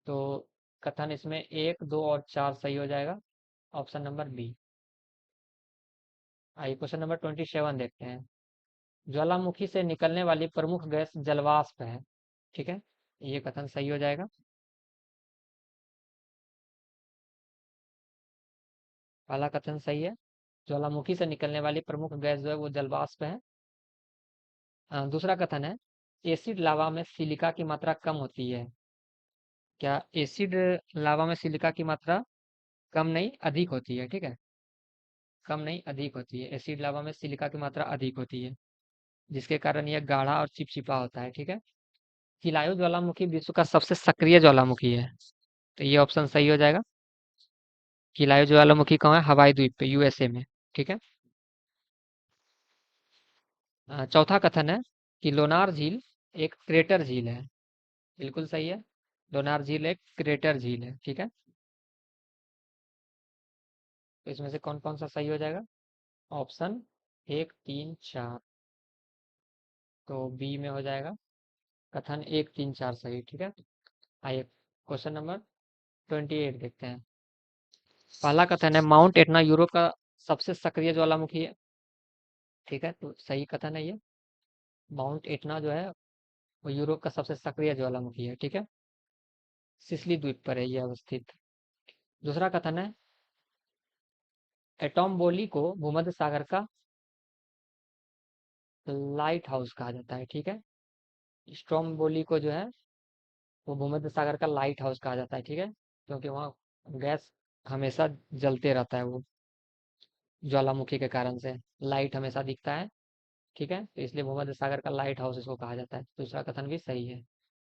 तो कथन इसमें एक, दो और चार सही हो जाएगा, ऑप्शन नंबर बी। आइए क्वेश्चन नंबर 27 देखते हैं। ज्वालामुखी से निकलने वाली प्रमुख गैस जलवाष्प है। ठीक है, ये कथन सही हो जाएगा। पहला कथन सही है, ज्वालामुखी से निकलने वाली प्रमुख गैस जो है वो जलवाष्प है। दूसरा कथन है एसिड लावा में सिलिका की मात्रा कम होती है। क्या एसिड लावा में सिलिका की मात्रा कम नहीं अधिक होती है? ठीक है, कम नहीं अधिक होती है, एसिड लावा में सिलिका की मात्रा अधिक होती है, जिसके कारण यह गाढ़ा और चिपचिपा होता है। ठीक है, किलायु ज्वालामुखी विश्व का सबसे सक्रिय ज्वालामुखी है। तो ये ऑप्शन सही हो जाएगा। किलायु ज्वालामुखी कहाँ है? हवाई द्वीप पे, यूएसए में। ठीक है। चौथा कथन है कि लोनार झील एक क्रेटर झील है। बिल्कुल सही है। लोनार झील एक क्रेटर झील है। ठीक है। तो इसमें से कौन कौन सा सही हो जाएगा? ऑप्शन 1, 3, 4। तो बी में हो जाएगा कथन 1, 3, 4 सही। ठीक है। आइए क्वेश्चन नंबर 28 देखते हैं। पहला कथन है माउंट एटना यूरोप का सबसे सक्रिय ज्वालामुखी है। ठीक है, तो सही कथन है ये। माउंट एटना जो है वो यूरोप का सबसे सक्रिय ज्वालामुखी है। ठीक है। सिसिली द्वीप पर है ये अवस्थित। दूसरा कथन है एटोम्बोली को भूमध्य सागर का लाइट हाउस कहा जाता है। ठीक है। स्ट्रोम्बोली को जो है वो भूमध्य सागर का लाइट हाउस कहा जाता है। ठीक है, क्योंकि वहाँ गैस हमेशा जलते रहता है, वो ज्वालामुखी के कारण से लाइट हमेशा दिखता है। ठीक है, तो इसलिए भूमध्य सागर का लाइट हाउस इसको कहा जाता है। दूसरा कथन भी सही है।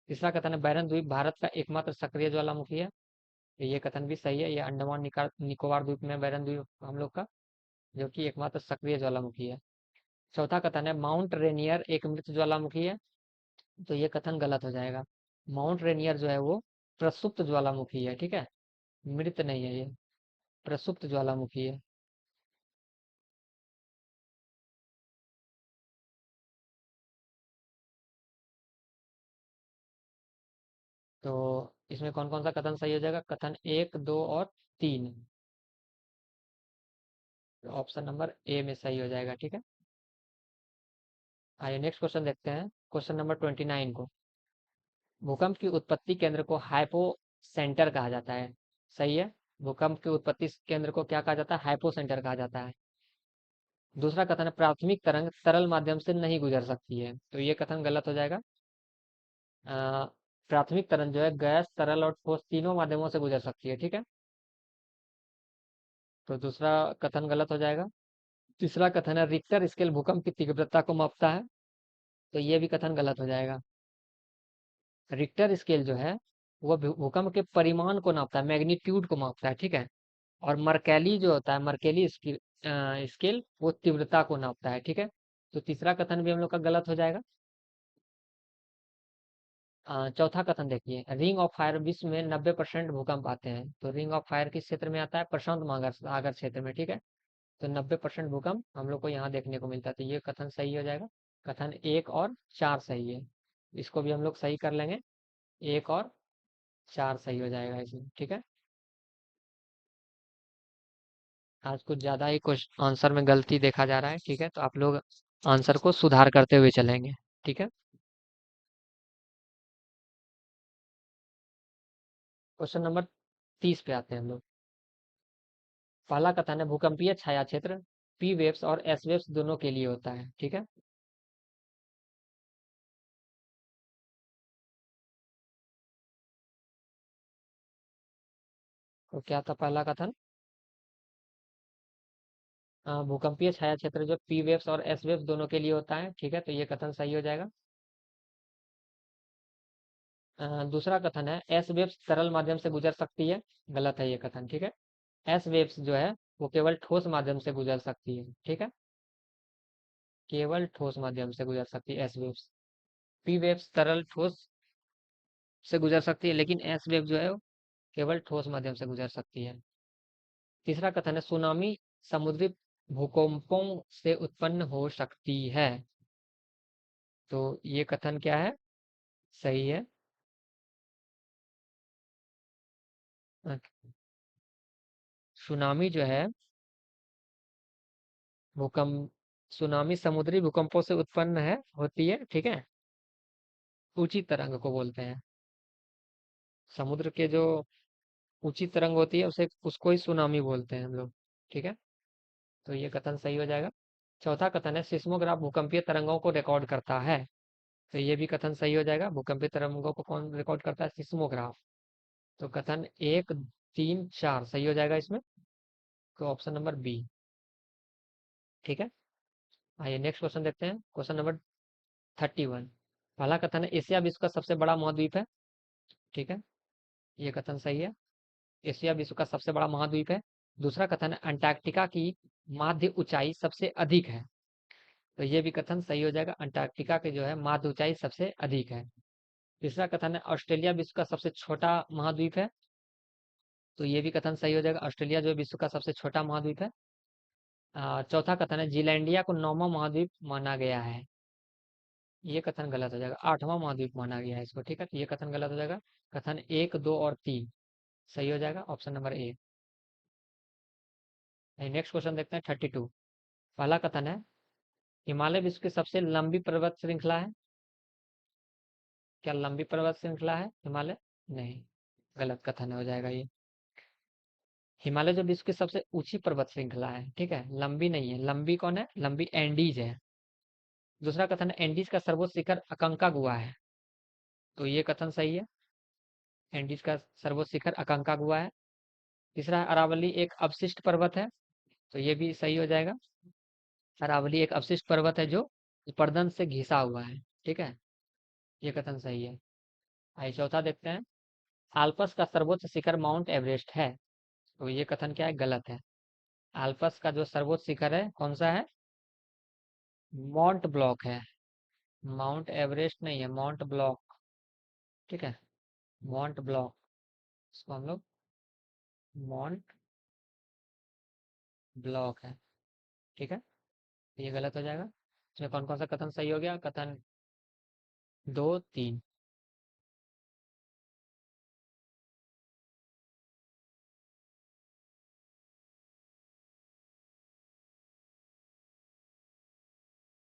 तीसरा कथन है बैरन द्वीप भारत का एकमात्र सक्रिय ज्वालामुखी है। तो ये कथन भी सही है। ये अंडमान निकोबार द्वीप में बैरन द्वीप हम लोग का, जो कि एकमात्र सक्रिय ज्वालामुखी है। चौथा कथन है माउंट रेनियर एक मृत ज्वालामुखी है। तो ये कथन गलत हो जाएगा। माउंट रेनियर जो है वो प्रसुप्त ज्वालामुखी है। ठीक है, मृत नहीं है ये, प्रसुप्त ज्वालामुखी है। तो इसमें कौन कौन सा कथन सही हो जाएगा? कथन 1, 2 और 3। ऑप्शन नंबर ए में सही हो जाएगा। ठीक है। आइए नेक्स्ट क्वेश्चन देखते हैं, क्वेश्चन नंबर 29 को। भूकंप की उत्पत्ति केंद्र को हाइपो सेंटर कहा जाता है। सही है। भूकंप के उत्पत्ति केंद्र को क्या कहा जाता है? हाइपो सेंटर कहा जाता है। दूसरा कथन है प्राथमिक तरंग तरल माध्यम से नहीं गुजर सकती है। तो ये कथन गलत हो जाएगा। अ, प्राथमिक तरंग जो है गैस, तरल और ठोस तीनों माध्यमों से गुजर सकती है। ठीक है, तो दूसरा कथन गलत हो जाएगा। तीसरा कथन है रिक्टर स्केल भूकंप की तीव्रता को मापता है। तो ये भी कथन गलत हो जाएगा। रिक्टर स्केल जो है वो भूकंप के परिमाण को नापता है, मैग्नीट्यूड को मापता है। ठीक है, और मर्केली जो होता है, मर्केली स्केल स्केल वो तीव्रता को नापता है। ठीक है, तो तीसरा कथन भी हम लोग का गलत हो जाएगा। चौथा कथन देखिए, रिंग ऑफ फायर विश्व में 90% भूकंप आते हैं। तो रिंग ऑफ फायर किस क्षेत्र में आता है? प्रशांत महासागर सागर क्षेत्र में। ठीक है, तो 90% भूकंप हम लोग को यहाँ देखने को मिलता है। तो ये कथन सही हो जाएगा। कथन 1 और 4 सही है। इसको भी हम लोग सही कर लेंगे। 1 और 4 सही हो जाएगा इसमें। ठीक है, आज कुछ ज्यादा ही क्वेश्चन आंसर में गलती देखा जा रहा है। ठीक है, तो आप लोग आंसर को सुधार करते हुए चलेंगे। ठीक है, क्वेश्चन नंबर 30 पे आते हैं हम लोग। पहला कथन है भूकंपीय छाया क्षेत्र पी वेव्स और एस वेव्स दोनों के लिए होता है। ठीक है, तो क्या था पहला कथन? भूकंपीय छाया क्षेत्र जो पी वेव्स और एस वेव्स दोनों के लिए होता है। ठीक है, तो ये कथन सही हो जाएगा। दूसरा कथन है एस वेव्स तरल माध्यम से गुजर सकती है। गलत है ये कथन। ठीक है, एस वेव्स जो है वो केवल ठोस माध्यम से गुजर सकती है। ठीक है, केवल ठोस माध्यम से गुजर सकती है एस वेव्स। पी वेव्स तरल ठोस से गुजर सकती है, लेकिन एस वेव जो है वो केवल ठोस माध्यम से गुजर सकती है। तीसरा कथन है सुनामी समुद्री भूकंपों से उत्पन्न हो सकती है। तो ये कथन क्या है? सही है। अ, सुनामी जो है भूकंप, सुनामी समुद्री भूकंपों से उत्पन्न है होती है। ठीक है, ऊंची तरंग को बोलते हैं। समुद्र के जो ऊंची तरंग होती है उसे उसको ही सुनामी बोलते हैं हम लोग। ठीक है, तो ये कथन सही हो जाएगा। चौथा कथन है सिस्मोग्राफ भूकंपीय तरंगों को रिकॉर्ड करता है। तो ये भी कथन सही हो जाएगा। भूकंपीय तरंगों को कौन रिकॉर्ड करता है? सिस्मोग्राफ। तो कथन 1, 3, 4 सही हो जाएगा इसमें। तो ऑप्शन नंबर बी। ठीक है, आइए नेक्स्ट क्वेश्चन देखते हैं, क्वेश्चन नंबर 31। पहला कथन है एशिया विश्व का सबसे बड़ा महाद्वीप है। ठीक है, ये कथन सही है। एशिया विश्व का सबसे बड़ा महाद्वीप है। दूसरा कथन है अंटार्कटिका की माध्य ऊंचाई सबसे अधिक है। तो ये भी कथन सही हो जाएगा, अंटार्कटिका की जो है माध्य ऊंचाई सबसे अधिक है। तीसरा कथन है ऑस्ट्रेलिया विश्व का सबसे छोटा महाद्वीप है। तो ये भी कथन सही हो जाएगा, ऑस्ट्रेलिया जो है विश्व का सबसे छोटा महाद्वीप है। चौथा कथन है जीलैंडिया को 9वां महाद्वीप माना गया है। ये कथन गलत हो जाएगा, 8वां महाद्वीप माना गया है इसको, ठीक है। तो ये कथन गलत हो जाएगा। कथन 1, 2 और 3 सही हो जाएगा, option number A. Next question देखते हैं 32। पहला कथन है हिमालय विश्व की सबसे लंबी पर्वत श्रृंखला है। क्या लंबी पर्वत श्रृंखला है हिमालय? नहीं, गलत कथन हो जाएगा ये। हिमालय जो विश्व की सबसे ऊंची पर्वत श्रृंखला है, ठीक है, लंबी नहीं है। लंबी कौन है? लंबी एंडीज है। दूसरा कथन है एंडीज का सर्वोच्च शिखर अकंकागुआ है। तो ये कथन सही है, एंडीज का सर्वोच्च शिखर अकंकागुआ है। तीसरा है अरावली एक अवशिष्ट पर्वत है। तो ये भी सही हो जाएगा, अरावली एक अवशिष्ट पर्वत है जो उपरदन से घिसा हुआ है, ठीक है। ये कथन सही है। आइए चौथा देखते हैं, आल्पस का सर्वोच्च शिखर माउंट एवरेस्ट है। तो ये कथन क्या है? गलत है। आल्पस का जो सर्वोच्च शिखर है कौन सा है? माउंट ब्लॉक है, माउंट एवरेस्ट नहीं है, माउंट ब्लॉक, ठीक है, माउंट ब्लॉक, इसको हम लोग माउंट ब्लॉक है, ठीक है। तो ये गलत हो जाएगा। इसमें कौन कौन सा कथन सही हो गया? कथन 2, 3।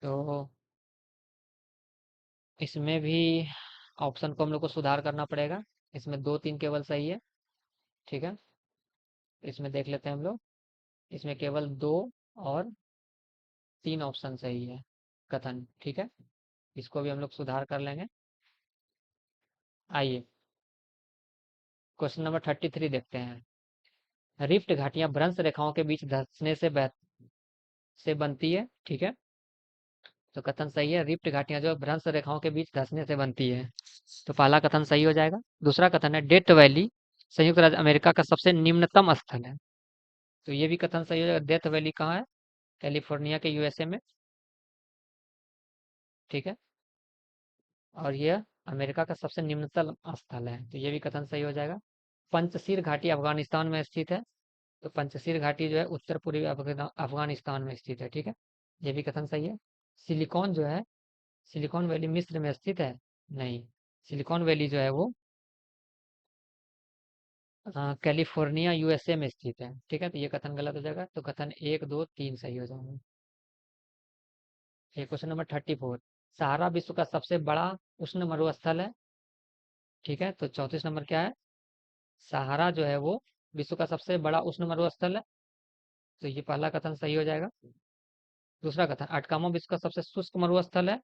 तो इसमें भी ऑप्शन को हम लोग को सुधार करना पड़ेगा। इसमें 2, 3 केवल सही है, ठीक है। इसमें देख लेते हैं हम लोग, इसमें केवल 2 और 3 ऑप्शन सही है कथन, ठीक है। इसको भी हम लोग सुधार कर लेंगे। आइए क्वेश्चन नंबर 33 देखते हैं। रिफ्ट घाटियां भ्रंश रेखाओं के बीच धंसने से बनती है, ठीक है। तो कथन सही है, रिफ्ट घाटियां जो भ्रंश रेखाओं के बीच धंसने से बनती है। तो पहला कथन सही हो जाएगा। दूसरा कथन है डेथ वैली संयुक्त राज्य अमेरिका का सबसे निम्नतम स्थल है। तो ये भी कथन सही हो जाएगा। डेथ वैली कहाँ है? कैलिफोर्निया के यूएसए में, ठीक है। और यह अमेरिका का सबसे निम्नतम स्थल है। तो ये भी कथन सही हो जाएगा। पंचशीर घाटी अफगानिस्तान में स्थित है। तो पंचशीर घाटी जो है उत्तर पूर्वी अफगानिस्तान में स्थित है, ठीक है। ये भी कथन सही है। सिलिकॉन जो है, सिलिकॉन वैली मिस्र में स्थित है? नहीं, सिलिकॉन वैली जो है वो कैलिफोर्निया यूएसए में स्थित है, ठीक है। तो ये कथन गलत हो जाएगा। तो कथन 1, 2, 3 सही हो जाएंगे। ये क्वेश्चन नंबर 34। सहारा विश्व का सबसे बड़ा उष्ण मरुस्थल है, ठीक है। तो 34 नंबर क्या है? सहारा जो है वो विश्व का सबसे बड़ा उष्ण मरुस्थल है। तो ये पहला कथन सही हो जाएगा। दूसरा कथन अटकामा विश्व का सबसे शुष्क मरुस्थल है।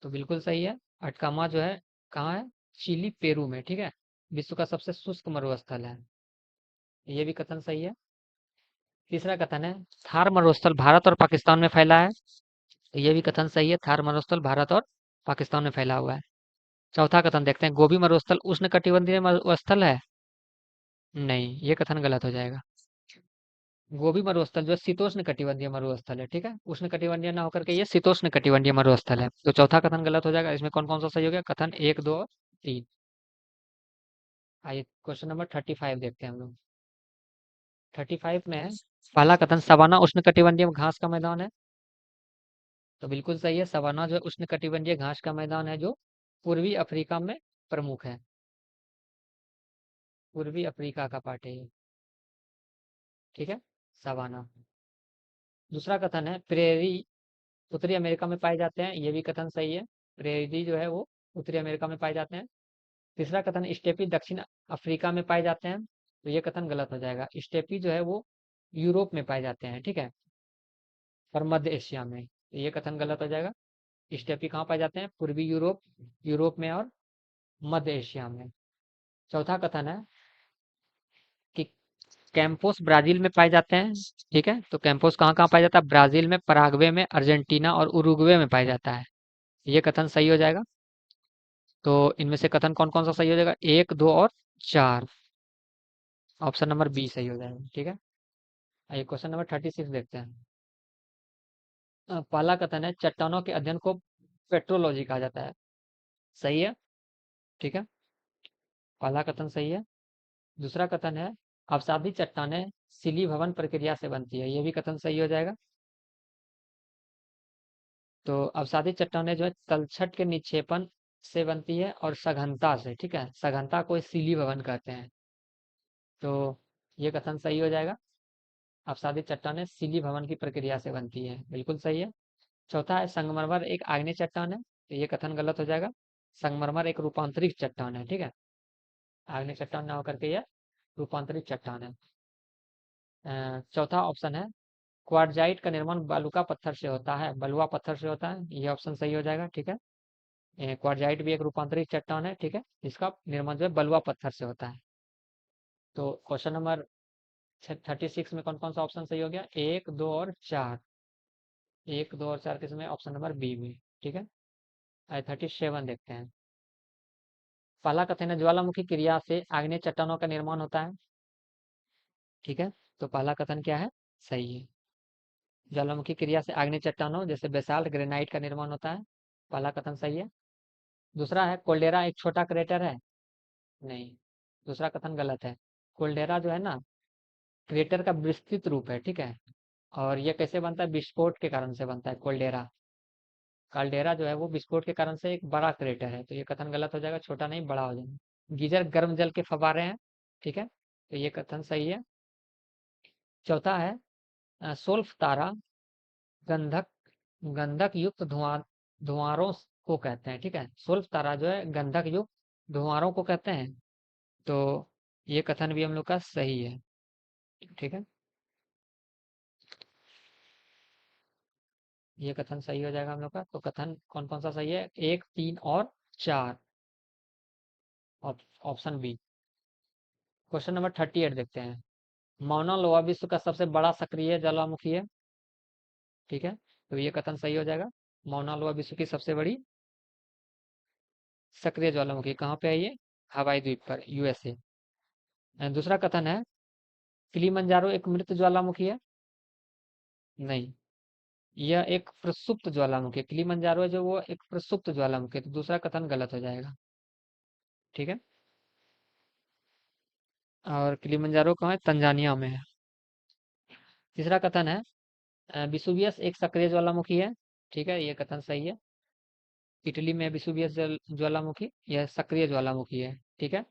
तो बिल्कुल सही है। अटकामा जो है कहाँ है? चिली पेरू में, ठीक है। विश्व का सबसे शुष्क मरुस्थल है। ये भी कथन सही है। तीसरा कथन है थार मरुस्थल भारत और पाकिस्तान में फैला है। तो ये भी कथन सही है, थार मरुस्थल भारत और पाकिस्तान में फैला हुआ है। चौथा कथन देखते हैं, गोबी मरुस्थल उष्ण कटिबंधीय मरुस्थल है। नहीं, ये कथन गलत हो जाएगा। गोबी मरुस्थल जो शीतोष्ण कटिबंधीय मरुस्थल है, ठीक है। उष्ण कटिबंधीय ना होकर के ये शीतोष्ण कटिबंधीय मरुस्थल है। तो चौथा कथन गलत हो जाएगा। इसमें कौन कौन सा सही हो गया? कथन 1, 2 और 3। आइए क्वेश्चन नंबर 35 देखते हैं हम लोग। 35 में है पहला कथन सवाना उष्ण कटिबंधीय घास का मैदान है। तो बिल्कुल सही है, सवाना जो उष्ण कटिबंधीय घास का मैदान है जो पूर्वी अफ्रीका में प्रमुख है। पूर्वी अफ्रीका का पार्ट है ये, ठीक है, सवाना। दूसरा कथन है प्रेरी उत्तरी अमेरिका में पाए जाते हैं। ये भी कथन सही है, प्रेरी जो है वो उत्तरी अमेरिका में पाए जाते हैं। तीसरा कथन स्टेपी दक्षिण अफ्रीका में पाए जाते हैं। तो ये कथन गलत हो जाएगा, स्टेपी जो है वो यूरोप में पाए जाते हैं, ठीक है, और मध्य एशिया में। तो ये कथन गलत हो जाएगा। स्टेपी कहाँ पाए जाते हैं? पूर्वी यूरोप, यूरोप में और मध्य एशिया में। चौथा कथन है कि कैंपोस ब्राजील में पाए जाते हैं, ठीक है। तो कैंपोस कहाँ कहाँ पाया जाता है? ब्राजील में, पराग्वे में, अर्जेंटीना और उरुग्वे में पाया जाता है। ये कथन सही हो जाएगा। तो इनमें से कथन कौन कौन सा सही हो जाएगा? 1, 2 और 4। ऑप्शन नंबर बी सही हो जाएगा। ठीक है, आइए क्वेश्चन नंबर 36 देखते हैं। पहला कथन है चट्टानों के अध्ययन को पेट्रोलॉजी कहा जाता है। सही है। ठीक है, पहला कथन सही है। दूसरा कथन है अवसादी चट्टानें सिलीभवन प्रक्रिया से बनती है। यह भी कथन सही हो जाएगा। तो अवसादी चट्टानें जो है तलछट के निक्षेपण से बनती है और सघनता से। ठीक है, सघनता को सिलीभवन कहते हैं। तो ये कथन सही हो जाएगा। अवसादी चट्टानें सिलीभवन की प्रक्रिया से बनती है, बिल्कुल सही है। चौथा है संगमरमर एक आग्नेय चट्टान है। तो ये कथन गलत हो जाएगा। संगमरमर एक रूपांतरित चट्टान है। ठीक है, आग्नेय चट्टान ना होकर के यह रूपांतरित चट्टान है। चौथा ऑप्शन है क्वार्टजाइट का निर्माण बलुका पत्थर से होता है, बलुआ पत्थर से होता है। ये ऑप्शन सही हो जाएगा। ठीक है, क्वार्टजाइट भी एक रूपांतरित चट्टान है। ठीक है, इसका निर्माण जो है बलुआ पत्थर से होता है। तो क्वेश्चन नंबर 36 में कौन कौन सा ऑप्शन सही हो गया? एक, दो और चार। एक, दो और चार किसमें? ऑप्शन नंबर बी में। ठीक है, आई 37 देखते हैं। पहला कथन है ज्वालामुखी क्रिया से आग्नेय चट्टानों का निर्माण होता है। ठीक है, तो पहला कथन क्या है? सही है। ज्वालामुखी क्रिया से आग्नेय चट्टानों जैसे बेसाल्ट ग्रेनाइट का निर्माण होता है। पहला कथन सही है। दूसरा है कोल्डेरा एक छोटा क्रेटर है। नहीं, दूसरा कथन गलत है। कोल्डेरा जो है ना, क्रेटर का विस्तृत रूप है। ठीक है, और ये कैसे बनता है? विस्फोट के कारण से बनता है कोल्डेरा। काल्डेरा जो है वो विस्फोट के कारण से एक बड़ा क्रेटर है। तो ये कथन गलत हो जाएगा, छोटा नहीं बड़ा हो जाएगा। गीजर गर्म जल के फव्वारे हैं। ठीक है, तो ये कथन सही है। चौथा है सोल्फ तारा गंधक गंधक युक्त धुआंरों को कहते हैं। ठीक है, सोल्फ तारा जो है गंधक युक्त धुआंरों को कहते हैं। तो ये कथन भी हम लोग का सही है। ठीक है, ये कथन सही हो जाएगा हम लोग का। तो कथन कौन कौन सा सही है? एक, तीन और चार। Option B. क्वेश्चन नंबर 38 देखते हैं। माउना लोआ विश्व का सबसे बड़ा सक्रिय ज्वालामुखी है। ठीक है, तो ये कथन सही हो जाएगा। माउना लोआ विश्व की सबसे बड़ी सक्रिय ज्वालामुखी कहाँ पे है? ये हवाई द्वीप पर, यूएसए। दूसरा कथन है किलिमंजारो एक मृत ज्वालामुखी है। नहीं, यह एक प्रसुप्त ज्वालामुखी है। किलिमंजारो है जो वो एक प्रसुप्त ज्वालामुखी है। तो दूसरा कथन गलत हो जाएगा। ठीक है, और किलिमंजारो कहाँ है? तंजानिया में है। तीसरा कथन है विसुवियस एक सक्रिय ज्वालामुखी है। ठीक है, ये कथन सही है। इटली में विसुवियस ज्वालामुखी यह सक्रिय ज्वालामुखी है। ठीक है,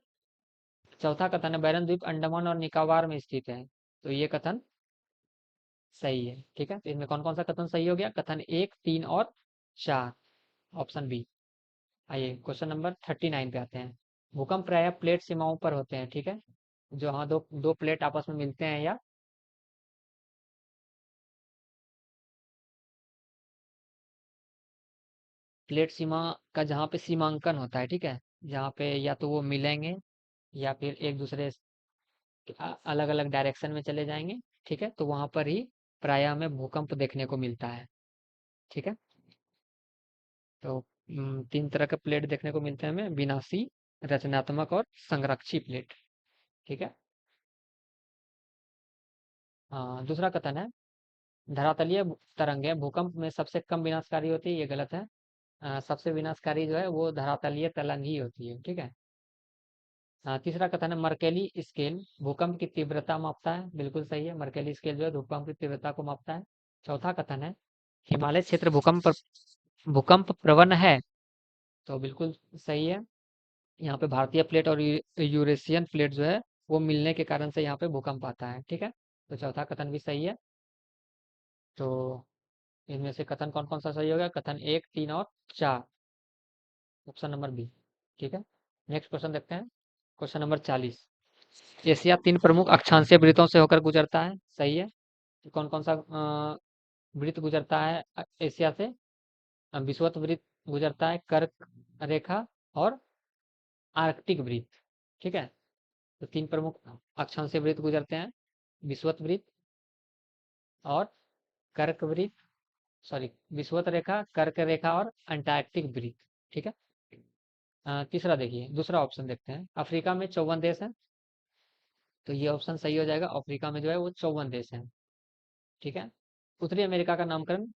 चौथा कथन है बैरन द्वीप अंडमान और निकोबार में स्थित है। तो ये कथन सही है। ठीक है, तो इनमें कौन कौन सा कथन सही हो गया? कथन एक, तीन और चार। Option B. आइए क्वेश्चन नंबर 39 पे आते हैं। भूकंप प्रायः प्लेट सीमाओं पर होते हैं। ठीक है, जो हाँ दो दो प्लेट आपस में मिलते हैं या प्लेट सीमा का जहाँ पे सीमांकन होता है। ठीक है, जहाँ पे या तो वो मिलेंगे या फिर एक दूसरे अलग अलग डायरेक्शन में चले जाएंगे। ठीक है, तो वहां पर ही प्रायः हमें भूकंप देखने को मिलता है। ठीक है, तो तीन तरह के प्लेट देखने को मिलते हैं हमें, विनाशी, रचनात्मक और संरक्षी प्लेट। ठीक है, दूसरा कथन है धरातलीय तरंगें भूकंप में सबसे कम विनाशकारी होती है। ये गलत है। सबसे विनाशकारी जो है वो धरातलीय तरंग ही होती है। ठीक है, तीसरा कथन है मर्केली स्केल भूकंप की तीव्रता मापता है। बिल्कुल सही है, मर्केली स्केल जो है भूकंप की तीव्रता को मापता है। चौथा कथन है हिमालय क्षेत्र भूकंप प्रवण है। तो बिल्कुल सही है। यहाँ पे भारतीय प्लेट और यूरेशियन प्लेट जो है वो मिलने के कारण से यहाँ पे भूकंप आता है। ठीक है, तो चौथा कथन भी सही है। तो इनमें से कथन कौन कौन सा सही होगा? कथन एक, तीन और चार। Option number B. ठीक है, नेक्स्ट क्वेश्चन देखते हैं। Question number 40। एशिया तीन प्रमुख अक्षांशीय वृत्तों से होकर गुजरता है। सही है। कौन कौन सा वृत्त गुजरता है एशिया से? विषुवत वृत्त गुजरता है, कर्क रेखा और आर्कटिक वृत्त। ठीक है, तो तीन प्रमुख अक्षांशीय वृत्त गुजरते हैं, विषुवत वृत्त और कर्क वृत्त, सॉरी विषुवत रेखा, कर्क रेखा और अंटार्कटिक वृत्त। ठीक है, तीसरा देखिए, दूसरा ऑप्शन देखते हैं। अफ्रीका में 54 देश हैं। तो ये ऑप्शन सही हो जाएगा। अफ्रीका में जो है वो 54 देश हैं। ठीक है। उत्तरी अमेरिका का नामकरण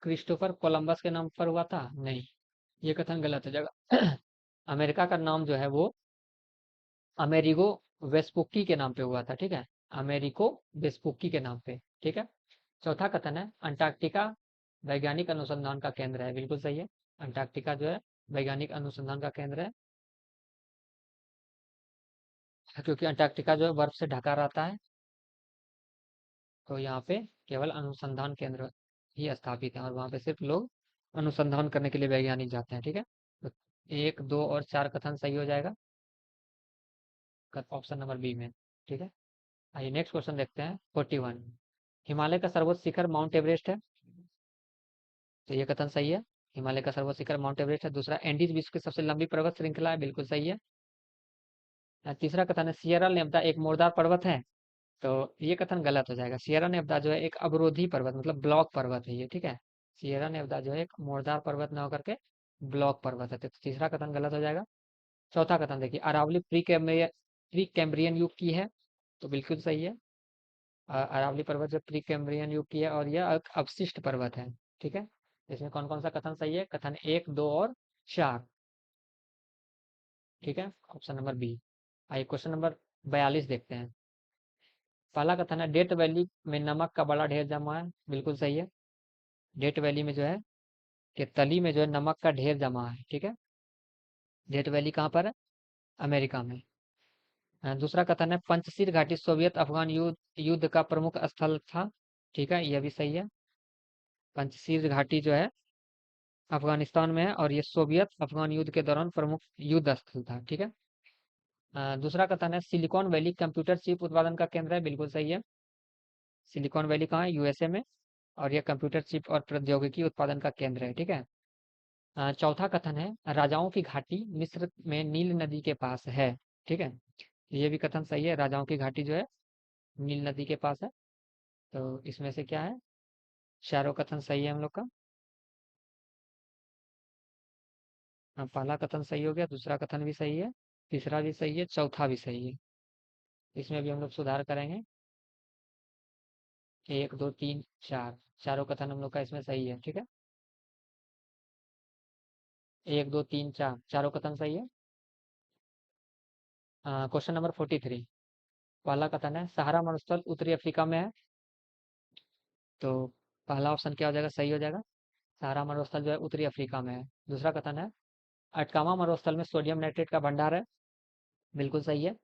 क्रिस्टोफर कोलंबस के नाम पर हुआ था? नहीं, ये कथन गलत हो जाएगा। अमेरिका का नाम जो है वो अमेरिगो वेस्पुक्की के नाम पे हुआ था। ठीक है, अमेरिको वेस्पुक्की के नाम पे। ठीक है। चौथा कथन है अंटार्कटिका वैज्ञानिक अनुसंधान का केंद्र है। बिल्कुल सही है। अंटार्कटिका जो है वैज्ञानिक अनुसंधान का केंद्र है, क्योंकि अंटार्कटिका जो है बर्फ से ढका रहता है। तो यहाँ पे केवल अनुसंधान केंद्र ही स्थापित है और वहाँ पे सिर्फ लोग अनुसंधान करने के लिए वैज्ञानिक जाते हैं। ठीक है। तो 1, 2 और 4 कथन सही हो जाएगा ऑप्शन नंबर बी में। ठीक है। आइए नेक्स्ट क्वेश्चन देखते हैं। 41, हिमालय का सर्वोच्च शिखर माउंट एवरेस्ट है। तो ये कथन सही है। हिमालय का सर्वोच्च शिखर माउंट एवरेस्ट है। दूसरा, एंडीज विश्व की सबसे लंबी पर्वत श्रृंखला है। बिल्कुल सही है। तीसरा कथन है सियरा नेवदा एक मुर्दार पर्वत है। तो ये कथन गलत हो जाएगा। सियरा नेवदा जो है एक अवरोधी पर्वत, मतलब ब्लॉक पर्वत है ये। ठीक है। सियरा नेवदा जो है एक मुर्दार पर्वत न होकर के ब्लॉक पर्वत है। तो तीसरा कथन गलत हो जाएगा। चौथा कथन देखिए, अरावली प्री कैम्ब्रियन युग की है। तो बिल्कुल सही है। अरावली पर्वत जो प्री कैम्ब्रियन युग की है और यह एक अवशिष्ट पर्वत है। ठीक है। इसमें कौन कौन सा कथन सही है? कथन 1, 2 और 4। ठीक है, ऑप्शन नंबर बी। आइए क्वेश्चन नंबर 42 देखते हैं। पहला कथन है डेथ वैली में नमक का बड़ा ढेर जमा है। बिल्कुल सही है। डेथ वैली में जो है कि तली में जो है नमक का ढेर जमा है। ठीक है। डेथ वैली कहाँ पर है? अमेरिका में। दूसरा कथन है पंचशील घाटी सोवियत अफगान युद्ध का प्रमुख स्थल था। ठीक है, यह भी सही है। पंचशील घाटी जो है अफगानिस्तान में है और ये सोवियत अफगान युद्ध के दौरान प्रमुख युद्ध स्थल था। ठीक है। दूसरा कथन है सिलिकॉन वैली कंप्यूटर चिप उत्पादन का केंद्र है। बिल्कुल सही है। सिलिकॉन वैली कहाँ है? यूएसए में। और यह कंप्यूटर चिप और प्रौद्योगिकी उत्पादन का केंद्र है। ठीक है। चौथा कथन है राजाओं की घाटी मिस्र में नील नदी के पास है। ठीक है, ये भी कथन सही है। राजाओं की घाटी जो है नील नदी के पास है। तो इसमें से क्या है? चारों कथन सही है हम लोग का। पहला कथन सही हो गया, दूसरा कथन भी सही है, तीसरा भी सही है, चौथा भी सही है। इसमें भी हम लोग सुधार करेंगे। 1, 2, 3, 4, चारों कथन हम लोग का इसमें सही है। ठीक है। 1, 2, 3, 4, चारों कथन सही है। क्वेश्चन नंबर 43, पहला कथन है सहारा मरुस्थल उत्तरी अफ्रीका में है। तो पहला ऑप्शन क्या हो जाएगा? सही हो जाएगा। सहारा मरुस्थल जो है उत्तरी अफ्रीका में है। दूसरा कथन है अटकामा मरुस्थल में सोडियम नाइट्रेट का भंडार है। बिल्कुल सही है।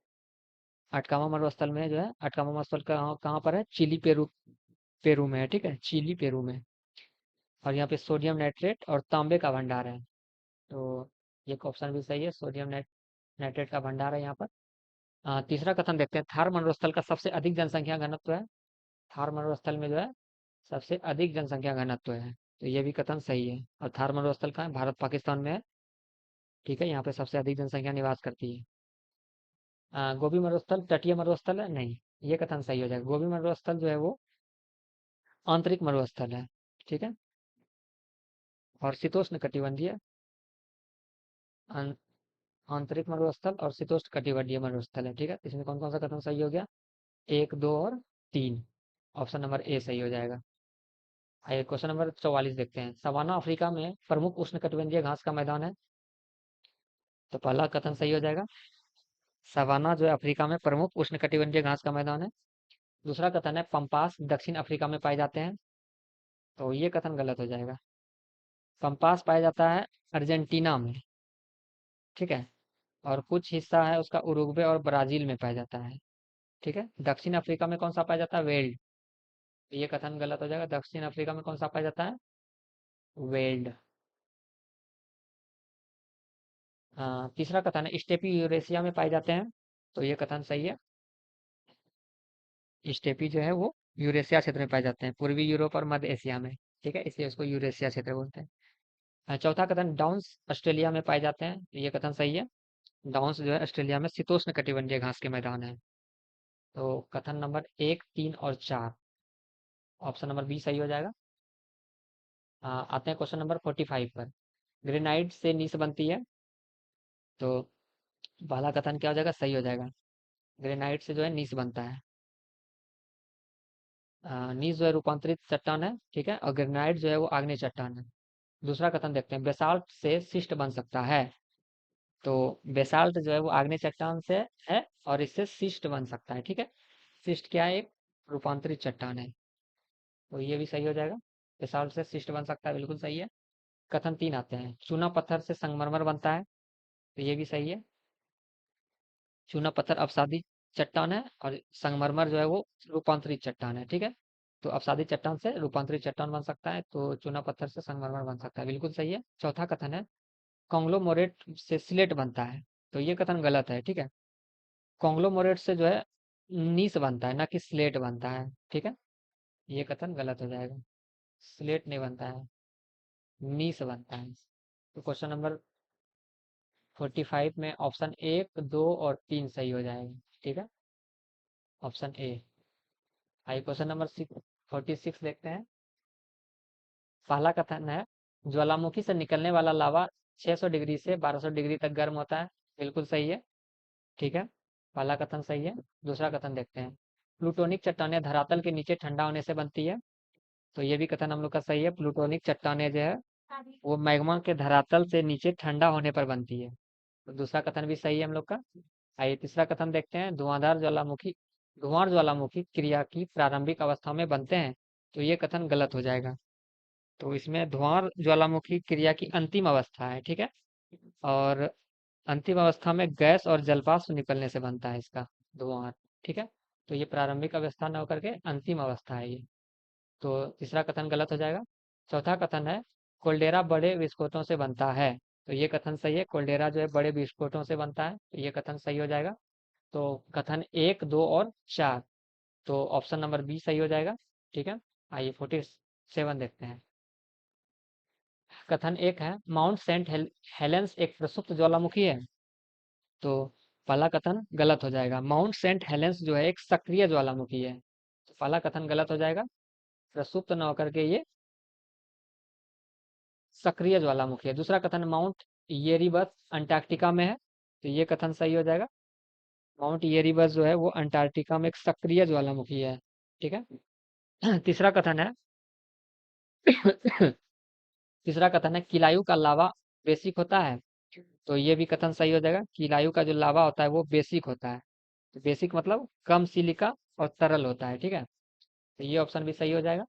अटकामा मरुस्थल में जो है, अटकामा मरुस्थल कहाँ कहाँ पर है? चिली पेरू, पेरू में है। ठीक है, चिली पेरू में। और यहाँ पे सोडियम नाइट्रेट और तांबे का भंडार है। तो ये ऑप्शन भी सही है, सोडियम नाइट्रेट का भंडार है यहाँ पर। तीसरा कथन देखते हैं, थार मरुस्थल का सबसे अधिक जनसंख्या घनत्व है। थार मरुस्थल में जो है सबसे अधिक जनसंख्या घनत्व है। तो ये भी कथन सही है। और थार मरुस्थल कहाँ है? भारत पाकिस्तान में है। ठीक है, यहाँ पे सबसे अधिक जनसंख्या निवास करती है। गोबी मरुस्थल तटीय मरुस्थल है? नहीं, ये कथन सही हो जाएगा। गोबी मरुस्थल जो है वो आंतरिक मरुस्थल है। ठीक है। और शीतोष्ण कटिबंधीय आं- आंतरिक मरुस्थल और शीतोष्ण कटिबंधीय मरुस्थल है। ठीक है, इसमें कौन कौन सा कथन सही हो गया? 1, 2 और 3, ऑप्शन नंबर ए सही हो जाएगा। आइए क्वेश्चन नंबर 44 देखते हैं। सवाना अफ्रीका में प्रमुख उष्णकटिबंधीय घास का मैदान है। तो पहला कथन सही हो जाएगा। सवाना जो है अफ्रीका में प्रमुख उष्णकटिबंधीय घास का मैदान है। दूसरा कथन है पंपास दक्षिण अफ्रीका में पाए जाते हैं। तो ये कथन गलत हो जाएगा। पंपास पाया जाता है अर्जेंटीना में। ठीक है। और कुछ हिस्सा है उसका उरुग्वे और ब्राजील में पाया जाता है। ठीक है। दक्षिण अफ्रीका में कौन सा पाया जाता है? वेल्ड। ये कथन गलत हो जाएगा। दक्षिण अफ्रीका में कौन सा पाया जाता है? वेल्ड। तीसरा कथन है स्टेपी यूरेशिया में पाए जाते हैं। तो ये कथन सही है। स्टेपी जो है वो यूरेशिया क्षेत्र में पाए जाते हैं, पूर्वी यूरोप और मध्य एशिया में। ठीक है, इसलिए उसको यूरेशिया क्षेत्र बोलते हैं। चौथा कथन डाउन्स ऑस्ट्रेलिया में पाए जाते हैं। ये कथन सही है। डाउन्स जो है ऑस्ट्रेलिया में शीतोष्ण कटिबंधीय घास के मैदान है। तो कथन नंबर 1, 3 और 4, ऑप्शन नंबर बी सही हो जाएगा। आते हैं क्वेश्चन नंबर 45 पर। ग्रेनाइट से नीस बनती है। तो पहला कथन क्या हो जाएगा? सही हो जाएगा। ग्रेनाइट से जो है नीस बनता है। नीस जो है रूपांतरित चट्टान है, ठीक है, और ग्रेनाइट जो है वो आग्नेय चट्टान है। दूसरा कथन देखते हैं, बेसाल्ट से शिस्ट बन सकता है। तो बेसाल्ट जो है वो आग्नेय चट्टान से है और इससे शिस्ट बन सकता है, ठीक है। शिस्ट क्या है? एक रूपांतरित चट्टान है, तो ये भी सही हो जाएगा। बेसाल्ट से शिस्ट बन सकता है, बिल्कुल सही है। कथन 3 आते हैं, चूना पत्थर से संगमरमर बनता है, तो ये भी सही है। चूना पत्थर अपसादी चट्टान है और संगमरमर जो है वो रूपांतरित चट्टान है, ठीक है। तो अपसादी चट्टान से रूपांतरित चट्टान बन सकता है, तो चूना पत्थर से संगमरमर बन सकता है, बिल्कुल सही है। चौथा कथन है, कॉन्ग्लोमोरेट से स्लेट बनता है, तो ये कथन गलत है, ठीक है। कॉन्ग्लोमोरेट से जो है नीस बनता है, ना कि स्लेट बनता है, ठीक है। ये कथन गलत हो जाएगा, स्लेट नहीं बनता है, नीस बनता है। तो क्वेश्चन नंबर 45 में ऑप्शन 1, 2 और 3 सही हो जाएगा, ठीक है, ऑप्शन ए। आइए क्वेश्चन नंबर 46 देखते हैं। पहला कथन है, ज्वालामुखी से निकलने वाला लावा 600 डिग्री से 1200 डिग्री तक गर्म होता है, बिल्कुल सही है, ठीक है, पहला कथन सही है। दूसरा कथन देखते हैं, प्लूटोनिक चट्टानें धरातल के नीचे ठंडा होने से बनती है, तो ये भी कथन हम लोग का सही है। प्लूटोनिक चट्टानें जो है वो मैग्मा के धरातल से नीचे ठंडा होने पर बनती है, तो दूसरा कथन भी सही है हम लोग का। आइए तीसरा कथन देखते हैं, धुआं ज्वालामुखी क्रिया की प्रारंभिक अवस्था में बनते हैं, तो ये कथन गलत हो जाएगा। तो इसमें धुआं ज्वालामुखी क्रिया की अंतिम अवस्था है, ठीक है, और अंतिम अवस्था में गैस और जलवाष्प निकलने से बनता है इसका धुआं, ठीक है। तो ये प्रारंभिक अवस्था न होकर के अंतिम अवस्था है ये, तो तीसरा कथन गलत हो जाएगा। चौथा कथन है, कोल्डेरा बड़े विस्फोटों से बनता है, तो ये कथन सही है, कोल्डेरा जो है बड़े विस्फोटों से बनता है, तो ये कथन सही हो जाएगा। तो कथन 1, 2 और 4, तो ऑप्शन नंबर बी सही हो जाएगा, ठीक है। आइए 47 देखते हैं। कथन 1 है, माउंट सेंट हेलेंस एक प्रसुप्त ज्वालामुखी है, तो पहला कथन गलत हो जाएगा। माउंट सेंट हेलेंस जो है एक सक्रिय ज्वालामुखी है, तो पहला कथन गलत हो जाएगा। प्रसुप्त न होकर के ये सक्रिय ज्वालामुखी है। दूसरा कथन, माउंट येरीबस अंटार्कटिका में है, तो ये कथन सही हो जाएगा। माउंट येरीबस जो है वो अंटार्कटिका में एक सक्रिय ज्वालामुखी है, ठीक है। तीसरा कथन है तीसरा कथन है, किलायु का लावा बेसिक होता है, तो ये भी कथन सही हो जाएगा। किलायु का जो लावा होता है वो बेसिक होता है, तो बेसिक मतलब कम सिलिका और तरल होता है, ठीक है, तो ये ऑप्शन भी सही हो जाएगा।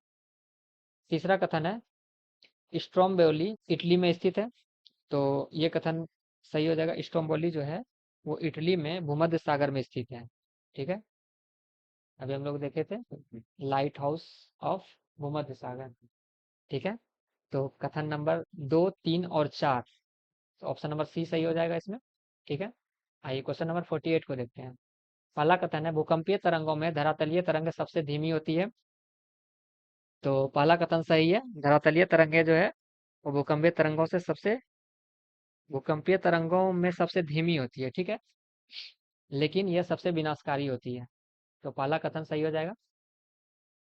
तीसरा कथन है, स्ट्रोम्बोली इटली में स्थित है, तो ये कथन सही हो जाएगा। स्ट्रोम्बोली जो है वो इटली में भूमध्य सागर में स्थित है, ठीक है, अभी हम लोग देखे थे लाइट हाउस ऑफ भूमध्य सागर, ठीक है। तो कथन नंबर 2, 3 और 4, तो ऑप्शन नंबर सी सही हो जाएगा इसमें, ठीक है। आइए क्वेश्चन नंबर 48 को देखते हैं। पहला कथन है, भूकंपीय तरंगों में धरातलीय तरंग सबसे धीमी होती है, तो पहला कथन सही है। धरातलीय तरंगे जो है वो भूकंपीय तरंगों में सबसे धीमी होती है, ठीक है, लेकिन यह सबसे विनाशकारी होती है, तो पहला कथन सही हो जाएगा।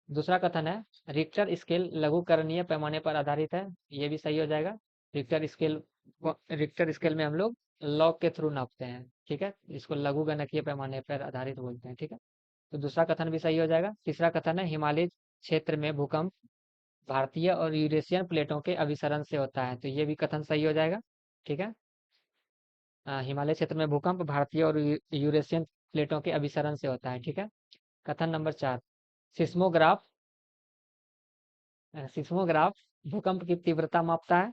दूसरा कथन है, रिक्टर स्केल लघुकरणीय पैमाने पर आधारित है, ये भी सही हो जाएगा। रिक्टर स्केल में हम लोग लॉग के थ्रू नापते हैं, ठीक है, इसको लघु गणकीय पैमाने पर आधारित बोलते हैं, ठीक है, तो दूसरा कथन भी सही हो जाएगा। तीसरा कथन है, हिमालय क्षेत्र में भूकंप भारतीय और यूरेशियन प्लेटों के अभिसरण से होता है, तो ये भी कथन सही हो जाएगा, ठीक है। हिमालय क्षेत्र में भूकंप भारतीय और यूरेशियन प्लेटों के अभिसरण से होता है, ठीक है। कथन नंबर 4, सिस्मोग्राफ सिस्मोग्राफ भूकंप की तीव्रता मापता है,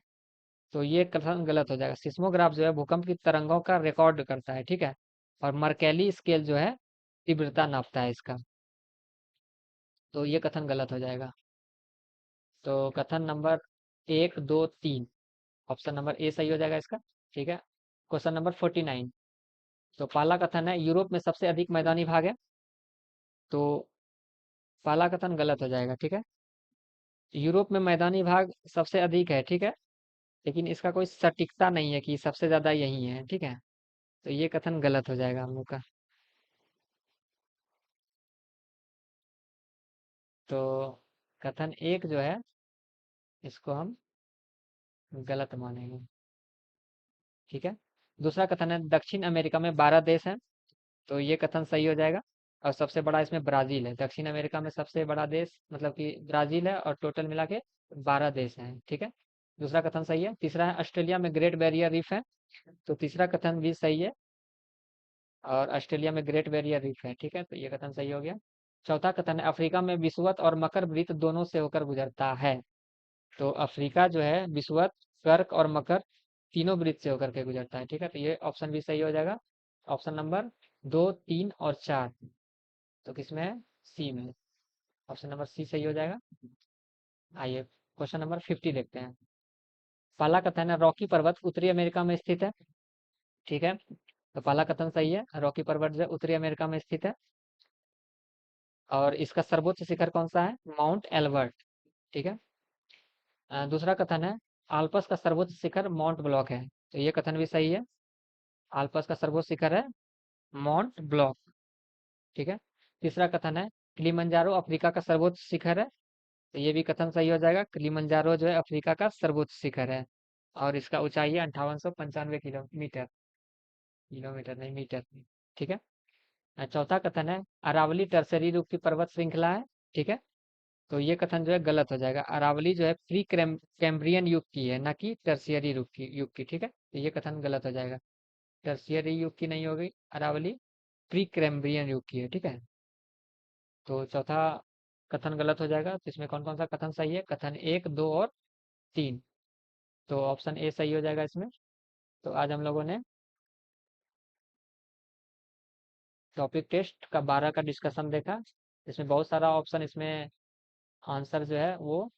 तो ये कथन गलत हो जाएगा। सिस्मोग्राफ जो है भूकंप की तरंगों का रिकॉर्ड करता है, ठीक है, और मर्केली स्केल जो है तीव्रता नापता है इसका, तो ये कथन गलत हो जाएगा। तो कथन नंबर 1, 2, 3, ऑप्शन नंबर ए सही हो जाएगा इसका, ठीक है। क्वेश्चन नंबर 49, तो पहला कथन है, यूरोप में सबसे अधिक मैदानी भाग है, तो पहला कथन गलत हो जाएगा, ठीक है। यूरोप में मैदानी भाग सबसे अधिक है, ठीक है, लेकिन इसका कोई सटीकता नहीं है कि सबसे ज्यादा यही है, ठीक है, तो ये कथन गलत हो जाएगा हम लोग का। तो कथन 1 जो है इसको हम गलत मानेंगे, ठीक है। दूसरा कथन है, दक्षिण अमेरिका में 12 देश हैं, तो ये कथन सही हो जाएगा। और सबसे बड़ा इसमें ब्राजील है, दक्षिण अमेरिका में सबसे बड़ा देश मतलब कि ब्राजील है, और टोटल मिला के 12 देश हैं, ठीक है। दूसरा कथन सही है। तीसरा है ऑस्ट्रेलिया में ग्रेट बैरियर रीफ है, तो तीसरा कथन भी सही है, और ऑस्ट्रेलिया में ग्रेट बैरियर रीफ है, ठीक है, तो ये कथन सही हो गया। चौथा कथन है अफ्रीका में विषुवत और मकर वृत्त दोनों से होकर गुजरता है। तो अफ्रीका जो है विषुवत, कर्क और मकर तीनों वृत्त से होकर के गुजरता है, ठीक है, तो ये ऑप्शन भी सही हो जाएगा। ऑप्शन नंबर 2, 3 और 4, तो किसमें है? सी में। ऑप्शन नंबर सी सही हो जाएगा। आइए क्वेश्चन नंबर 50 देखते हैं। पहला कथन है रॉकी पर्वत उत्तरी अमेरिका में स्थित है, ठीक है, तो पहला कथन सही है, रॉकी पर्वत जो है उत्तरी अमेरिका में स्थित है। और इसका सर्वोच्च शिखर कौन सा है? माउंट एल्बर्ट, ठीक है। दूसरा कथन है आल्पस का सर्वोच्च शिखर माउंट ब्लॉक है, तो ये कथन भी सही है। आल्पस का सर्वोच्च शिखर है माउंट ब्लॉक, ठीक है। तीसरा कथन है किलिमंजारो अफ्रीका का सर्वोच्च शिखर है, तो ये भी कथन सही हो जाएगा। किलिमंजारो जो है अफ्रीका का सर्वोच्च शिखर है, और इसका ऊंचाई है 5895 किलोमीटर, किलोमीटर नहीं मीटर, ठीक है। चौथा कथन है अरावली टर्सरी रूप की पर्वत श्रृंखला है, ठीक है, तो ये कथन जो है गलत हो जाएगा। अरावली जो है प्री कैम्ब्रियन युग की है, ना कि टर्शियरी युग की, ठीक है, तो ये कथन गलत हो जाएगा। टर्शियरी युग की नहीं होगी अरावली, प्री कैम्ब्रियन युग की है, ठीक है। तो चौथा कथन गलत हो जाएगा। तो इसमें कौन कौन सा कथन सही है? कथन 1, 2 और 3, तो ऑप्शन ए सही हो जाएगा इसमें। तो आज हम लोगों ने टॉपिक टेस्ट का 12 का डिस्कशन देखा। इसमें बहुत सारा ऑप्शन, इसमें आंसर जो है वो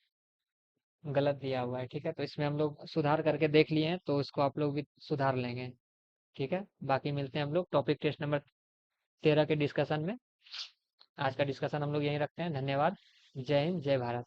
गलत दिया हुआ है, ठीक है, तो इसमें हम लोग सुधार करके देख लिए हैं, तो इसको आप लोग भी सुधार लेंगे, ठीक है। बाकी मिलते हैं हम लोग टॉपिक टेस्ट नंबर 13 के डिस्कशन में। आज का डिस्कशन हम लोग यहीं रखते हैं। धन्यवाद। जय हिंद, जय भारत।